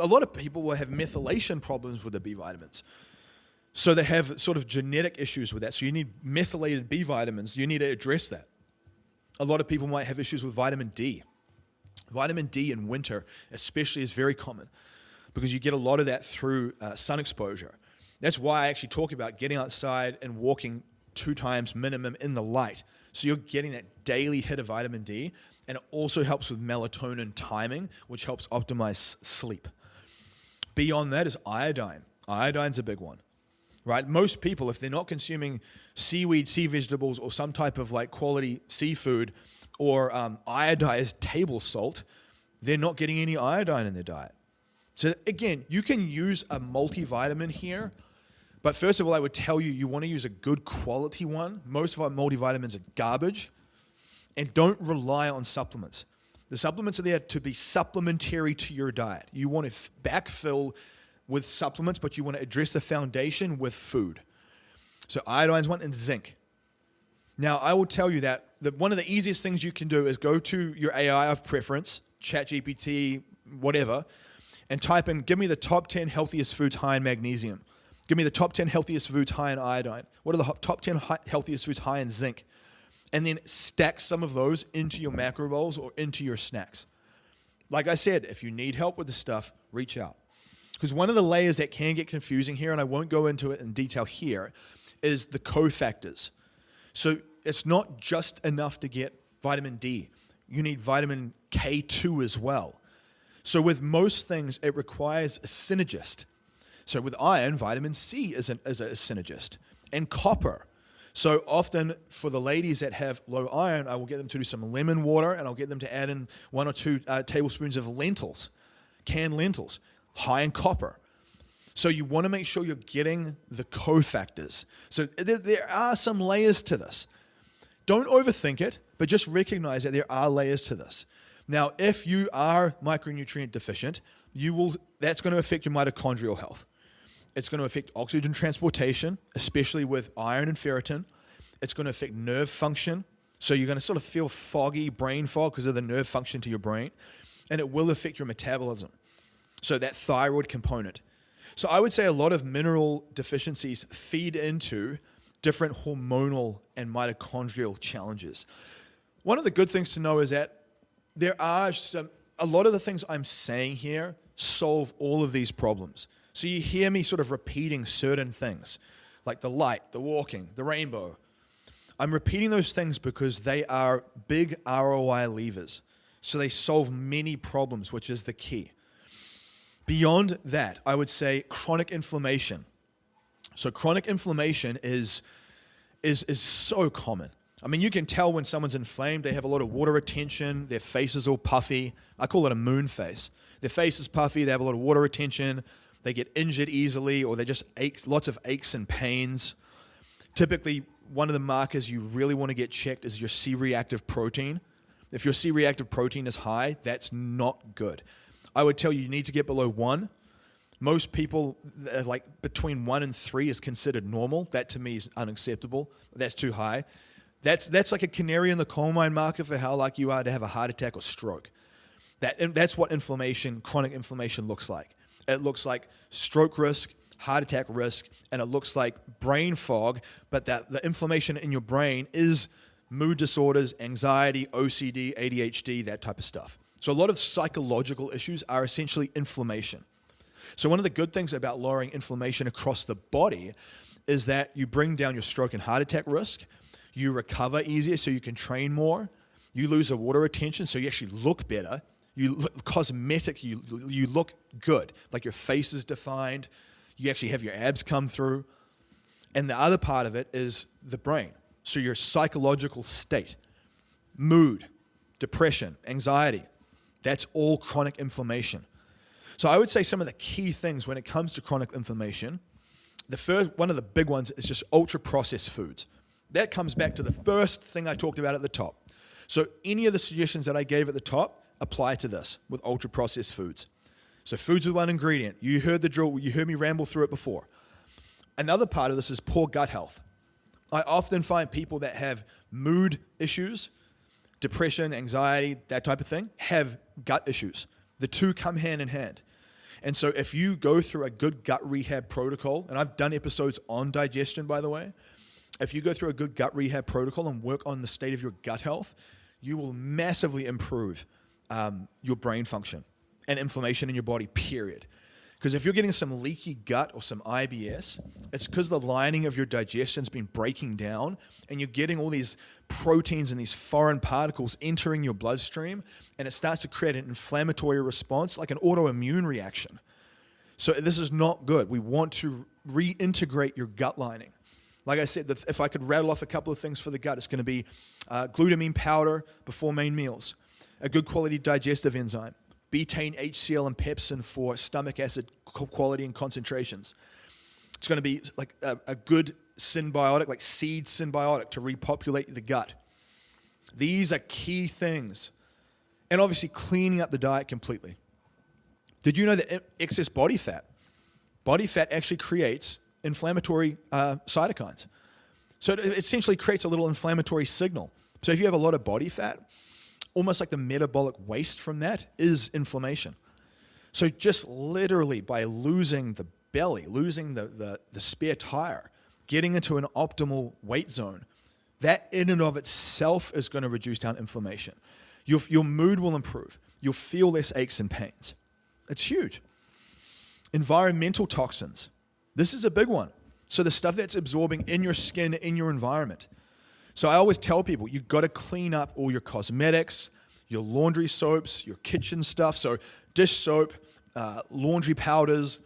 lot of people will have methylation problems with the B vitamins. So they have sort of genetic issues with that. So you need methylated B vitamins. You need to address that. A lot of people might have issues with vitamin D. Vitamin D in winter especially is very common because you get a lot of that through sun exposure. That's why I actually talk about getting outside and walking 2 times minimum in the light. So you're getting that daily hit of vitamin D, and it also helps with melatonin timing, which helps optimize sleep. Beyond that is iodine. Iodine's a big one, right? Most people, if they're not consuming seaweed, sea vegetables, or some type of like quality seafood or iodized table salt, they're not getting any iodine in their diet. So again, you can use a multivitamin here, but first of all, I would tell you, you want to use a good quality one. Most of our multivitamins are garbage, and don't rely on supplements. The supplements are there to be supplementary to your diet. You want to backfill with supplements, but you want to address the foundation with food. So iodine's one, and zinc. Now, I will tell you that one of the easiest things you can do is go to your AI of preference, ChatGPT, whatever, and type in, give me the top 10 healthiest foods high in magnesium. Give me the top 10 healthiest foods high in iodine. What are the top 10 healthiest foods high in zinc? And then stack some of those into your macro bowls or into your snacks. Like I said, if you need help with this stuff, reach out. Because one of the layers that can get confusing here, and I won't go into it in detail here, is the cofactors. So it's not just enough to get vitamin D. You need vitamin K2 as well. So with most things, it requires a synergist. So with iron, vitamin C is a synergist. And copper. So often for the ladies that have low iron, I will get them to do some lemon water, and I'll get them to add in 1 or 2 tablespoons of lentils, canned lentils, high in copper. So you want to make sure you're getting the cofactors. So there are some layers to this. Don't overthink it, but just recognize that there are layers to this. Now, if you are micronutrient deficient, that's going to affect your mitochondrial health. It's going to affect oxygen transportation, especially with iron and ferritin. It's going to affect nerve function. So you're going to sort of feel foggy, brain fog because of the nerve function to your brain. And it will affect your metabolism. So that thyroid component. So I would say a lot of mineral deficiencies feed into different hormonal and mitochondrial challenges. One of the good things to know is that a lot of the things I'm saying here solve all of these problems. So you hear me sort of repeating certain things, like the light, the walking, the rainbow. I'm repeating those things because they are big ROI levers. So they solve many problems, which is the key. Beyond that, I would say chronic inflammation. So chronic inflammation is so common. I mean, you can tell when someone's inflamed, they have a lot of water retention, their face is all puffy. I call it a moon face. Their face is puffy, they have a lot of water retention, they get injured easily, or they just lots of aches and pains. Typically, one of the markers you really want to get checked is your C-reactive protein. If your C-reactive protein is high, that's not good. I would tell you need to get below 1. Most people, like between 1 and 3 is considered normal. That to me is unacceptable. That's too high. That's like a canary in the coal mine marker for how likely you are to have a heart attack or stroke. That's what inflammation, chronic inflammation looks like. It looks like stroke risk, heart attack risk, and it looks like brain fog, but that the inflammation in your brain is mood disorders, anxiety, OCD, ADHD, that type of stuff. So a lot of psychological issues are essentially inflammation. So one of the good things about lowering inflammation across the body is that you bring down your stroke and heart attack risk, you recover easier so you can train more, you lose the water retention so you actually look better, you look good, like your face is defined, you actually have your abs come through. And the other part of it is the brain. So your psychological state, mood, depression, anxiety, that's all chronic inflammation. So I would say some of the key things when it comes to chronic inflammation, one of the big ones is just ultra-processed foods. That comes back to the first thing I talked about at the top. So any of the suggestions that I gave at the top apply to this with ultra-processed foods. So foods with one ingredient. You heard the drill. You heard me ramble through it before. Another part of this is poor gut health. I often find people that have mood issues, depression, anxiety, that type of thing, have gut issues. The two come hand in hand. And so if you go through a good gut rehab protocol, and I've done episodes on digestion, by the way, if you go through a good gut rehab protocol and work on the state of your gut health, you will massively improve your brain function and inflammation in your body, period. Because if you're getting some leaky gut or some IBS, it's because the lining of your digestion's been breaking down and you're getting all these proteins and these foreign particles entering your bloodstream, and it starts to create an inflammatory response, like an autoimmune reaction. So this is not good. We want to reintegrate your gut lining. Like I said, if I could rattle off a couple of things for the gut, it's going to be glutamine powder before main meals, a good quality digestive enzyme, betaine, HCl, and pepsin for stomach acid quality and concentrations. It's going to be like a good symbiotic, like seed symbiotic, to repopulate the gut. These are key things. And obviously cleaning up the diet completely. Did you know that excess body fat actually creates inflammatory cytokines? So it essentially creates a little inflammatory signal. So if you have a lot of body fat, almost like the metabolic waste from that is inflammation. So just literally by losing the belly, losing the spare tire, getting into an optimal weight zone, that in and of itself is going to reduce down inflammation. Your mood will improve. You'll feel less aches and pains. It's huge. Environmental toxins. This is a big one. So the stuff that's absorbing in your skin, in your environment. So I always tell people, you've got to clean up all your cosmetics, your laundry soaps, your kitchen stuff. So dish soap, laundry powders,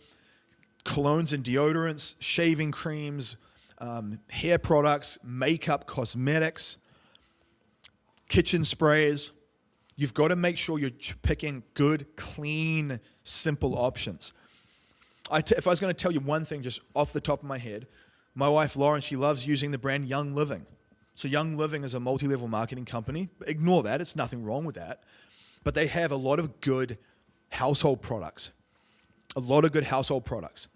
colognes and deodorants, shaving creams, hair products, makeup, cosmetics, kitchen sprays. You've got to make sure you're picking good, clean, simple options. If I was going to tell you one thing just off the top of my head, my wife Lauren, she loves using the brand Young Living. So Young Living is a multi-level marketing company. Ignore that. It's nothing wrong with that. But they have a lot of good household products. A lot of good household products.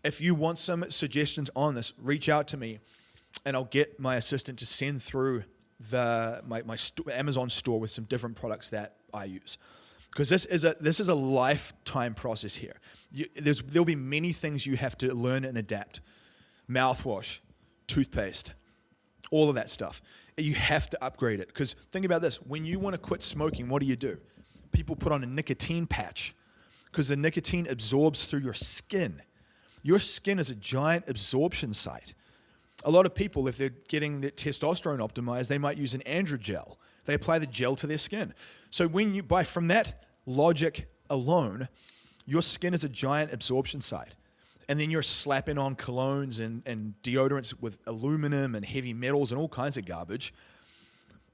If you want some suggestions on this, reach out to me and I'll get my assistant to send through my Amazon store with some different products that I use. Because this is a lifetime process here. There'll be many things you have to learn and adapt. Mouthwash, toothpaste, all of that stuff. You have to upgrade it. Because think about this. When you want to quit smoking, what do? People put on a nicotine patch because the nicotine absorbs through your skin. Your skin is a giant absorption site. A lot of people, if they're getting their testosterone optimized, they might use an androgel. They apply the gel to their skin. So when you buy from that logic alone, your skin is a giant absorption site. And then you're slapping on colognes and deodorants with aluminum and heavy metals and all kinds of garbage.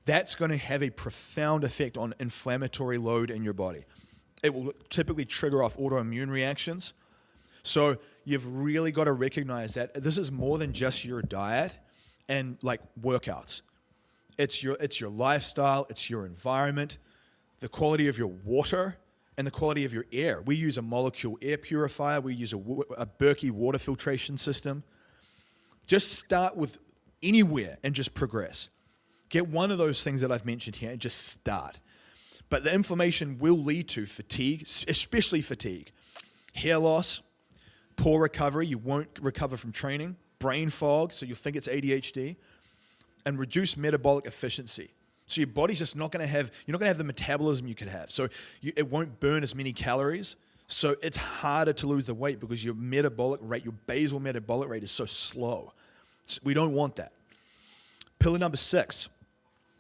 That's going to have a profound effect on inflammatory load in your body. It will typically trigger off autoimmune reactions. So you've really got to recognize that this is more than just your diet and like workouts. It's your lifestyle, it's your environment, the quality of your water, and the quality of your air. We use a molecule air purifier. We use a Berkey water filtration system. Just start with anywhere and just progress. Get one of those things that I've mentioned here and just start. But the inflammation will lead to fatigue, especially fatigue, hair loss, poor recovery. You won't recover from training, brain fog, so you'll think it's ADHD, and reduced metabolic efficiency. So your body's just not going to have, you're not going to have the metabolism you could have. So it won't burn as many calories. So it's harder to lose the weight because your metabolic rate, your basal metabolic rate is so slow. So we don't want that. Pillar number 6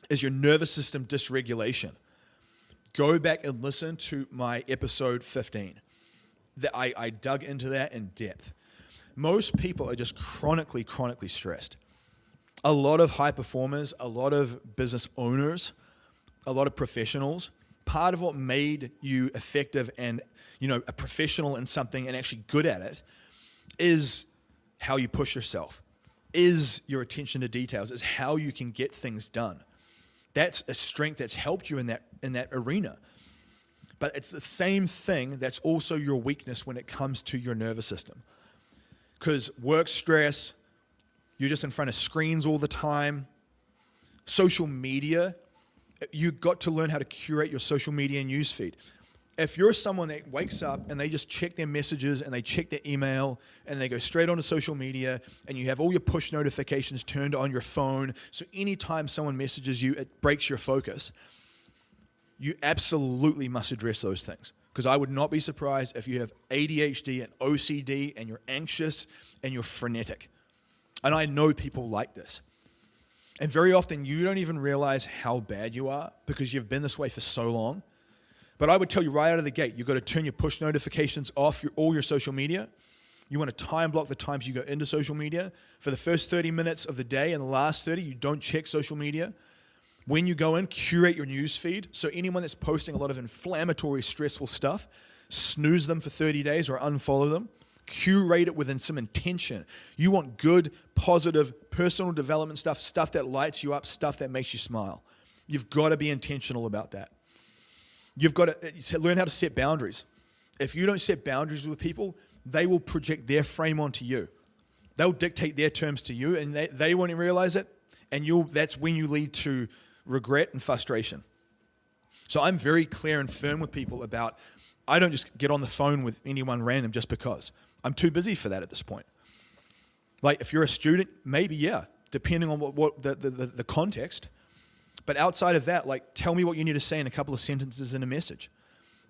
is your nervous system dysregulation. Go back and listen to my episode 15. I dug into that in depth. Most people are just chronically stressed. A lot of high performers, a lot of business owners, a lot of professionals, part of what made you effective and, a professional in something and actually good at it is how you push yourself, is your attention to details, is how you can get things done. That's a strength that's helped you in that arena. But it's the same thing that's also your weakness when it comes to your nervous system. Because work stress, you're just in front of screens all the time. Social media, you've got to learn how to curate your social media newsfeed. If you're someone that wakes up and they just check their messages and they check their email and they go straight onto social media and you have all your push notifications turned on your phone, so anytime someone messages you, it breaks your focus. you absolutely must address those things. Because I would not be surprised if you have ADHD and OCD and you're anxious and you're frenetic. And I know people like this. And very often you don't even realize how bad you are because you've been this way for so long. But I would tell you right out of the gate, you've got to turn your push notifications off, all your social media. You want to time block the times you go into social media. For the first 30 minutes of the day and the last 30, you don't check social media. When you go in, curate your news feed. So anyone that's posting a lot of inflammatory, stressful stuff, snooze them for 30 days or unfollow them. Curate it within some intention. You want good, positive, personal development stuff that lights you up, stuff that makes you smile. You've got to be intentional about that. You've got to learn how to set boundaries. If you don't set boundaries with people, they will project their frame onto you. They'll dictate their terms to you, and they won't realize it, and that's when you lead to regret and frustration. So I'm very clear and firm with people about, I don't just get on the phone with anyone random just because. I'm too busy for that at this point. Like if you're a student, maybe, yeah, depending on what the context. But outside of that, like tell me what you need to say in a couple of sentences in a message.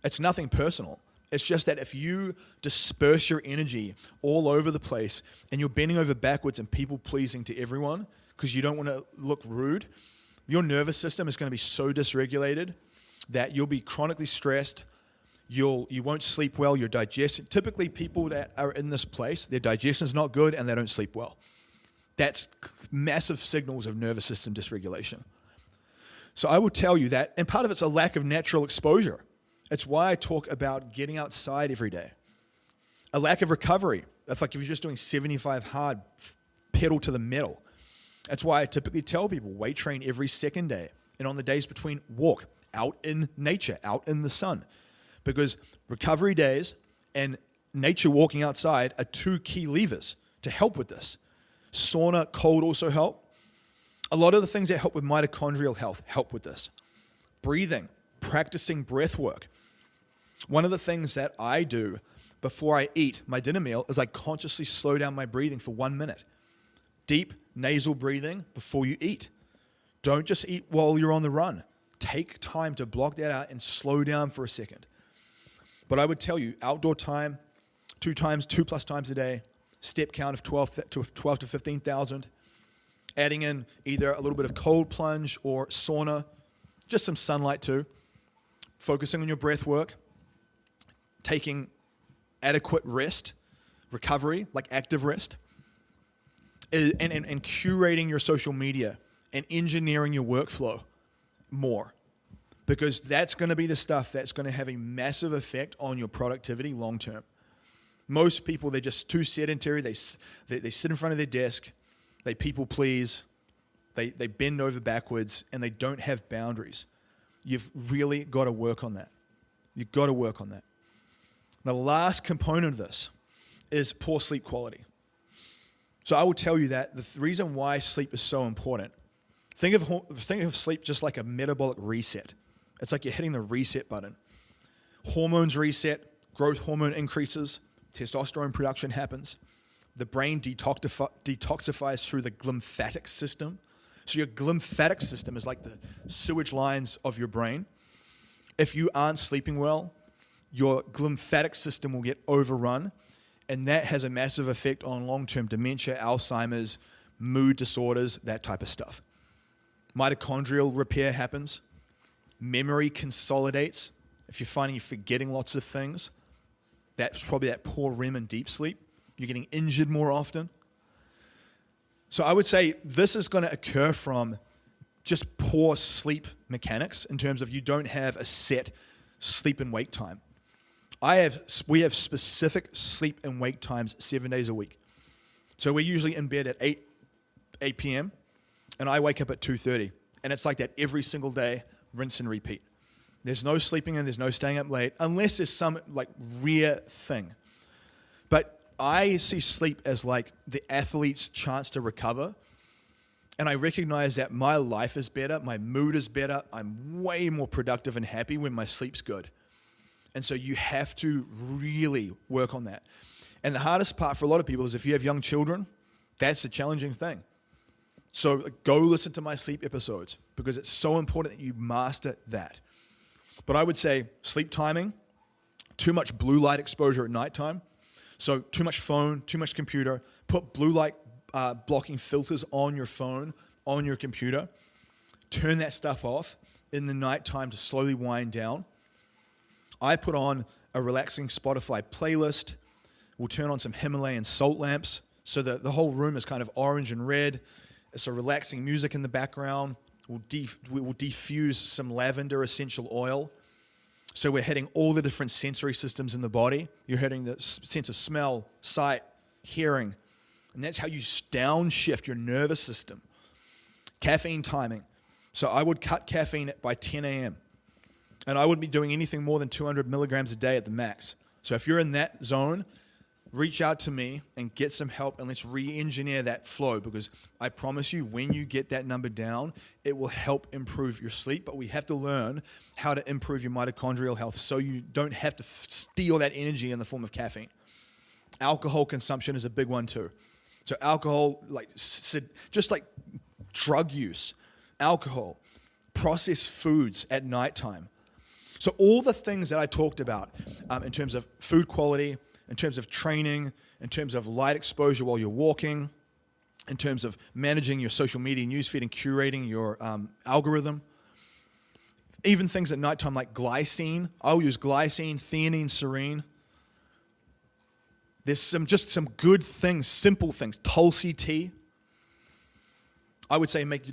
It's nothing personal. It's just that if you disperse your energy all over the place and you're bending over backwards and people pleasing to everyone because you don't want to look rude, your nervous system is going to be so dysregulated that you'll be chronically stressed. You won't sleep well. Your digestion. Typically, people that are in this place, their digestion is not good and they don't sleep well. That's massive signals of nervous system dysregulation. So I will tell you that, and part of it's a lack of natural exposure. It's why I talk about getting outside every day. A lack of recovery. That's like if you're just doing 75 hard, pedal to the metal. That's why I typically tell people weight train every second day. And on the days between, walk out in nature, out in the sun. Because recovery days and nature walking outside are two key levers to help with this. Sauna, cold also help. A lot of the things that help with mitochondrial health help with this. Breathing, practicing breath work. One of the things that I do before I eat my dinner meal is I consciously slow down my breathing for 1 minute. Deep nasal breathing before you eat. Don't just eat while you're on the run. Take time to block that out and slow down for a second. But I would tell you, outdoor time, 2 plus times a day, step count of 12 to 15,000, adding in either a little bit of cold plunge or sauna, just some sunlight too, focusing on your breath work, taking adequate rest, recovery, like active rest, and curating your social media and engineering your workflow more. Because that's going to be the stuff that's going to have a massive effect on your productivity long term. Most people, they're just too sedentary. They sit in front of their desk. They people please. They bend over backwards, and they don't have boundaries. You've really got to work on that. You've got to work on that. The last component of this is poor sleep quality. So I will tell you that the reason why sleep is so important, think of sleep just like a metabolic reset. It's like you're hitting the reset button. Hormones reset, growth hormone increases, testosterone production happens. The brain detoxifies through the glymphatic system. So your glymphatic system is like the sewage lines of your brain. If you aren't sleeping well, your glymphatic system will get overrun, and that has a massive effect on long-term dementia, Alzheimer's, mood disorders, that type of stuff. Mitochondrial repair happens. Memory consolidates. If you're finding you're forgetting lots of things, that's probably that poor REM and deep sleep. You're getting injured more often. So I would say this is going to occur from just poor sleep mechanics in terms of you don't have a set sleep and wake time. We have specific sleep and wake times 7 days a week. So we're usually in bed at 8 p.m. and I wake up at 2:30. And it's like that every single day, rinse and repeat. There's no sleeping in, there's no staying up late, unless there's some like rare thing. But I see sleep as like the athlete's chance to recover. And I recognize that my life is better, my mood is better, I'm way more productive and happy when my sleep's good. And so you have to really work on that. And the hardest part for a lot of people is if you have young children, that's a challenging thing. So go listen to my sleep episodes because it's so important that you master that. But I would say sleep timing, too much blue light exposure at nighttime. So too much phone, too much computer. Put blue light blocking filters on your phone, on your computer. Turn that stuff off in the nighttime to slowly wind down. I put on a relaxing Spotify playlist. We'll turn on some Himalayan salt lamps so that the whole room is kind of orange and red. It's a relaxing music in the background. We will diffuse some lavender essential oil. So we're hitting all the different sensory systems in the body. You're hitting the sense of smell, sight, hearing. And that's how you downshift your nervous system. Caffeine timing. So I would cut caffeine by 10 a.m. And I wouldn't be doing anything more than 200 milligrams a day at the max. So if you're in that zone, reach out to me and get some help, and let's re-engineer that flow, because I promise you, when you get that number down, it will help improve your sleep. But we have to learn how to improve your mitochondrial health so you don't have to steal that energy in the form of caffeine. Alcohol consumption is a big one too. So alcohol, just like drug use, alcohol, processed foods at nighttime. So all the things that I talked about in terms of food quality, in terms of training, in terms of light exposure while you're walking, in terms of managing your social media newsfeed and curating your algorithm, even things at nighttime like glycine. I'll use glycine, theanine, serine. There's some good things, simple things. Tulsi tea. I would say make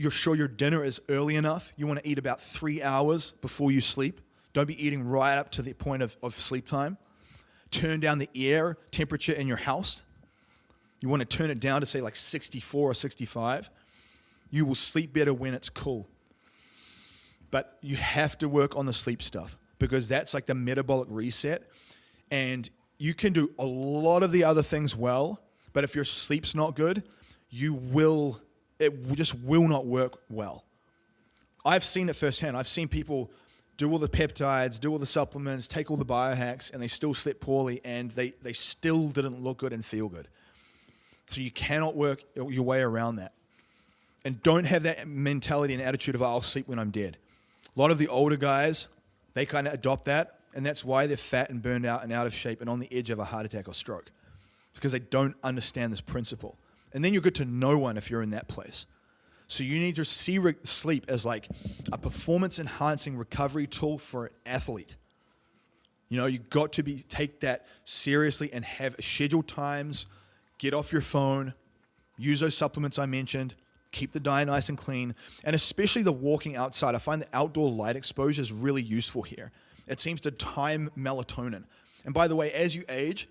sure your dinner is early enough. You want to eat about 3 hours before you sleep. Don't be eating right up to the point of sleep time. Turn down the air temperature in your house. You want to turn it down to say like 64 or 65. You will sleep better when it's cool. But you have to work on the sleep stuff, because that's like the metabolic reset. And you can do a lot of the other things well, but if your sleep's not good, it just will not work well. I've seen it firsthand. I've seen people do all the peptides, do all the supplements, take all the biohacks, and they still slept poorly, and they still didn't look good and feel good. So you cannot work your way around that. And don't have that mentality and attitude of, I'll sleep when I'm dead. A lot of the older guys, they kind of adopt that, and that's why they're fat and burned out and out of shape and on the edge of a heart attack or stroke, because they don't understand this principle. And then you're good to no one if you're in that place. So you need to see sleep as like a performance-enhancing recovery tool for an athlete. You know, you've got to take that seriously and have scheduled times. Get off your phone. Use those supplements I mentioned. Keep the diet nice and clean. And especially the walking outside. I find the outdoor light exposure is really useful here. It seems to time melatonin. And by the way, as you age,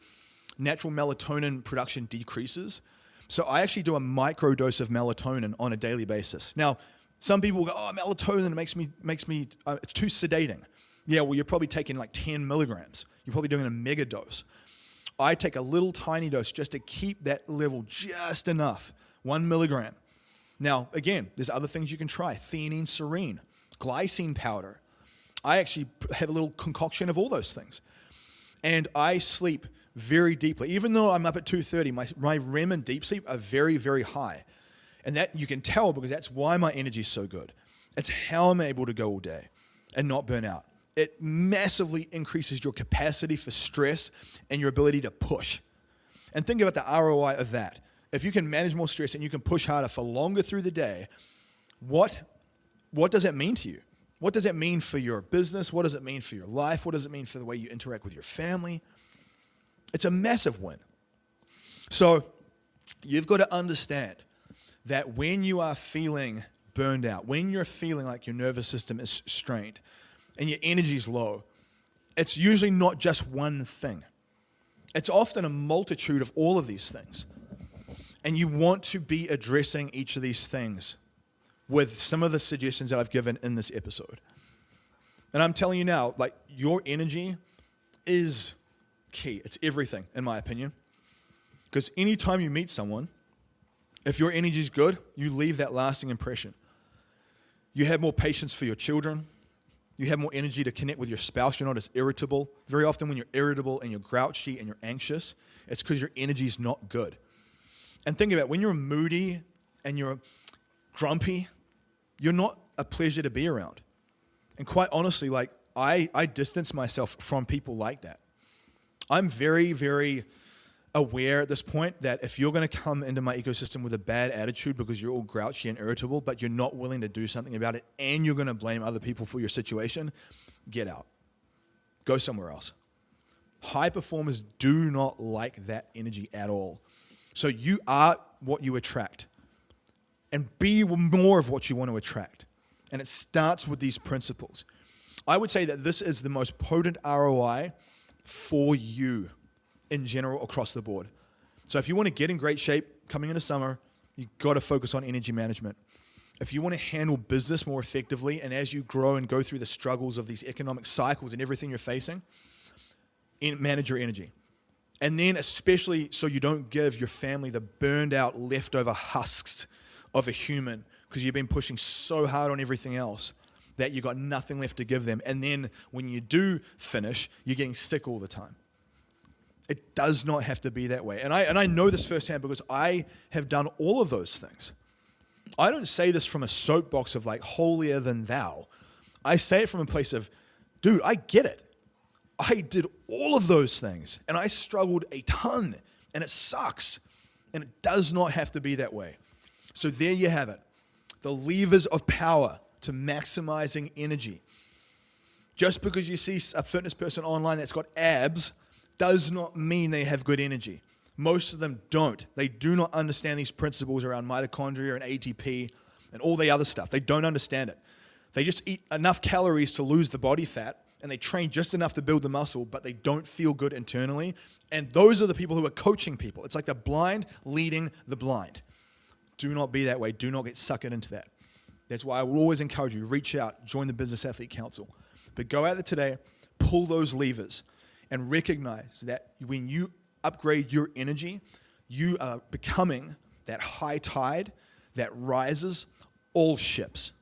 natural melatonin production decreases. So I actually do a micro dose of melatonin on a daily basis. Now, some people go, melatonin makes me it's too sedating. Yeah, well, you're probably taking like 10 milligrams. You're probably doing a mega dose. I take a little tiny dose just to keep that level just enough, 1 milligram. Now, again, there's other things you can try. Theanine, serine, glycine powder. I actually have a little concoction of all those things. And I sleep very deeply. Even though I'm up at 2:30, my REM and deep sleep are very, very high. And that you can tell, because that's why my energy is so good. It's how I'm able to go all day and not burn out. It massively increases your capacity for stress and your ability to push. And think about the ROI of that. If you can manage more stress and you can push harder for longer through the day, what does that mean to you? What does that mean for your business? What does it mean for your life? What does it mean for the way you interact with your family? It's a massive win. So you've got to understand that when you are feeling burned out, when you're feeling like your nervous system is strained and your energy is low, it's usually not just one thing. It's often a multitude of all of these things. And you want to be addressing each of these things with some of the suggestions that I've given in this episode. And I'm telling you now, like, your energy is key. It's everything, in my opinion. Because anytime you meet someone, if your energy is good, you leave that lasting impression. You have more patience for your children. You have more energy to connect with your spouse. You're not as irritable. Very often when you're irritable and you're grouchy and you're anxious, it's because your energy is not good. And think about it, when you're moody and you're grumpy, you're not a pleasure to be around. And quite honestly, like I distance myself from people like that. I'm very, very aware at this point that if you're going to come into my ecosystem with a bad attitude because you're all grouchy and irritable, but you're not willing to do something about it, and you're going to blame other people for your situation, get out. Go somewhere else. High performers do not like that energy at all. So you are what you attract. And be more of what you want to attract. And it starts with these principles. I would say that this is the most potent ROI for you in general across the board. So if you want to get in great shape coming into summer, you've got to focus on energy management. If you want to handle business more effectively, and as you grow and go through the struggles of these economic cycles and everything you're facing, manage your energy. And then especially so you don't give your family the burned out leftover husks of a human because you've been pushing so hard on everything else that you've got nothing left to give them. And then when you do finish, you're getting sick all the time. It does not have to be that way. And I know this firsthand because I have done all of those things. I don't say this from a soapbox of like holier than thou. I say it from a place of, dude, I get it. I did all of those things and I struggled a ton and it sucks. And it does not have to be that way. So there you have it. The levers of power to maximizing energy. Just because you see a fitness person online that's got abs does not mean they have good energy. Most of them don't. They do not understand these principles around mitochondria and ATP and all the other stuff. They don't understand it. They just eat enough calories to lose the body fat and they train just enough to build the muscle, but they don't feel good internally. And those are the people who are coaching people. It's like the blind leading the blind. Do not be that way. Do not get sucked into that. That's why I will always encourage you, reach out, join the Business Athlete Council. But go out there today, pull those levers, and recognize that when you upgrade your energy, you are becoming that high tide that rises all ships.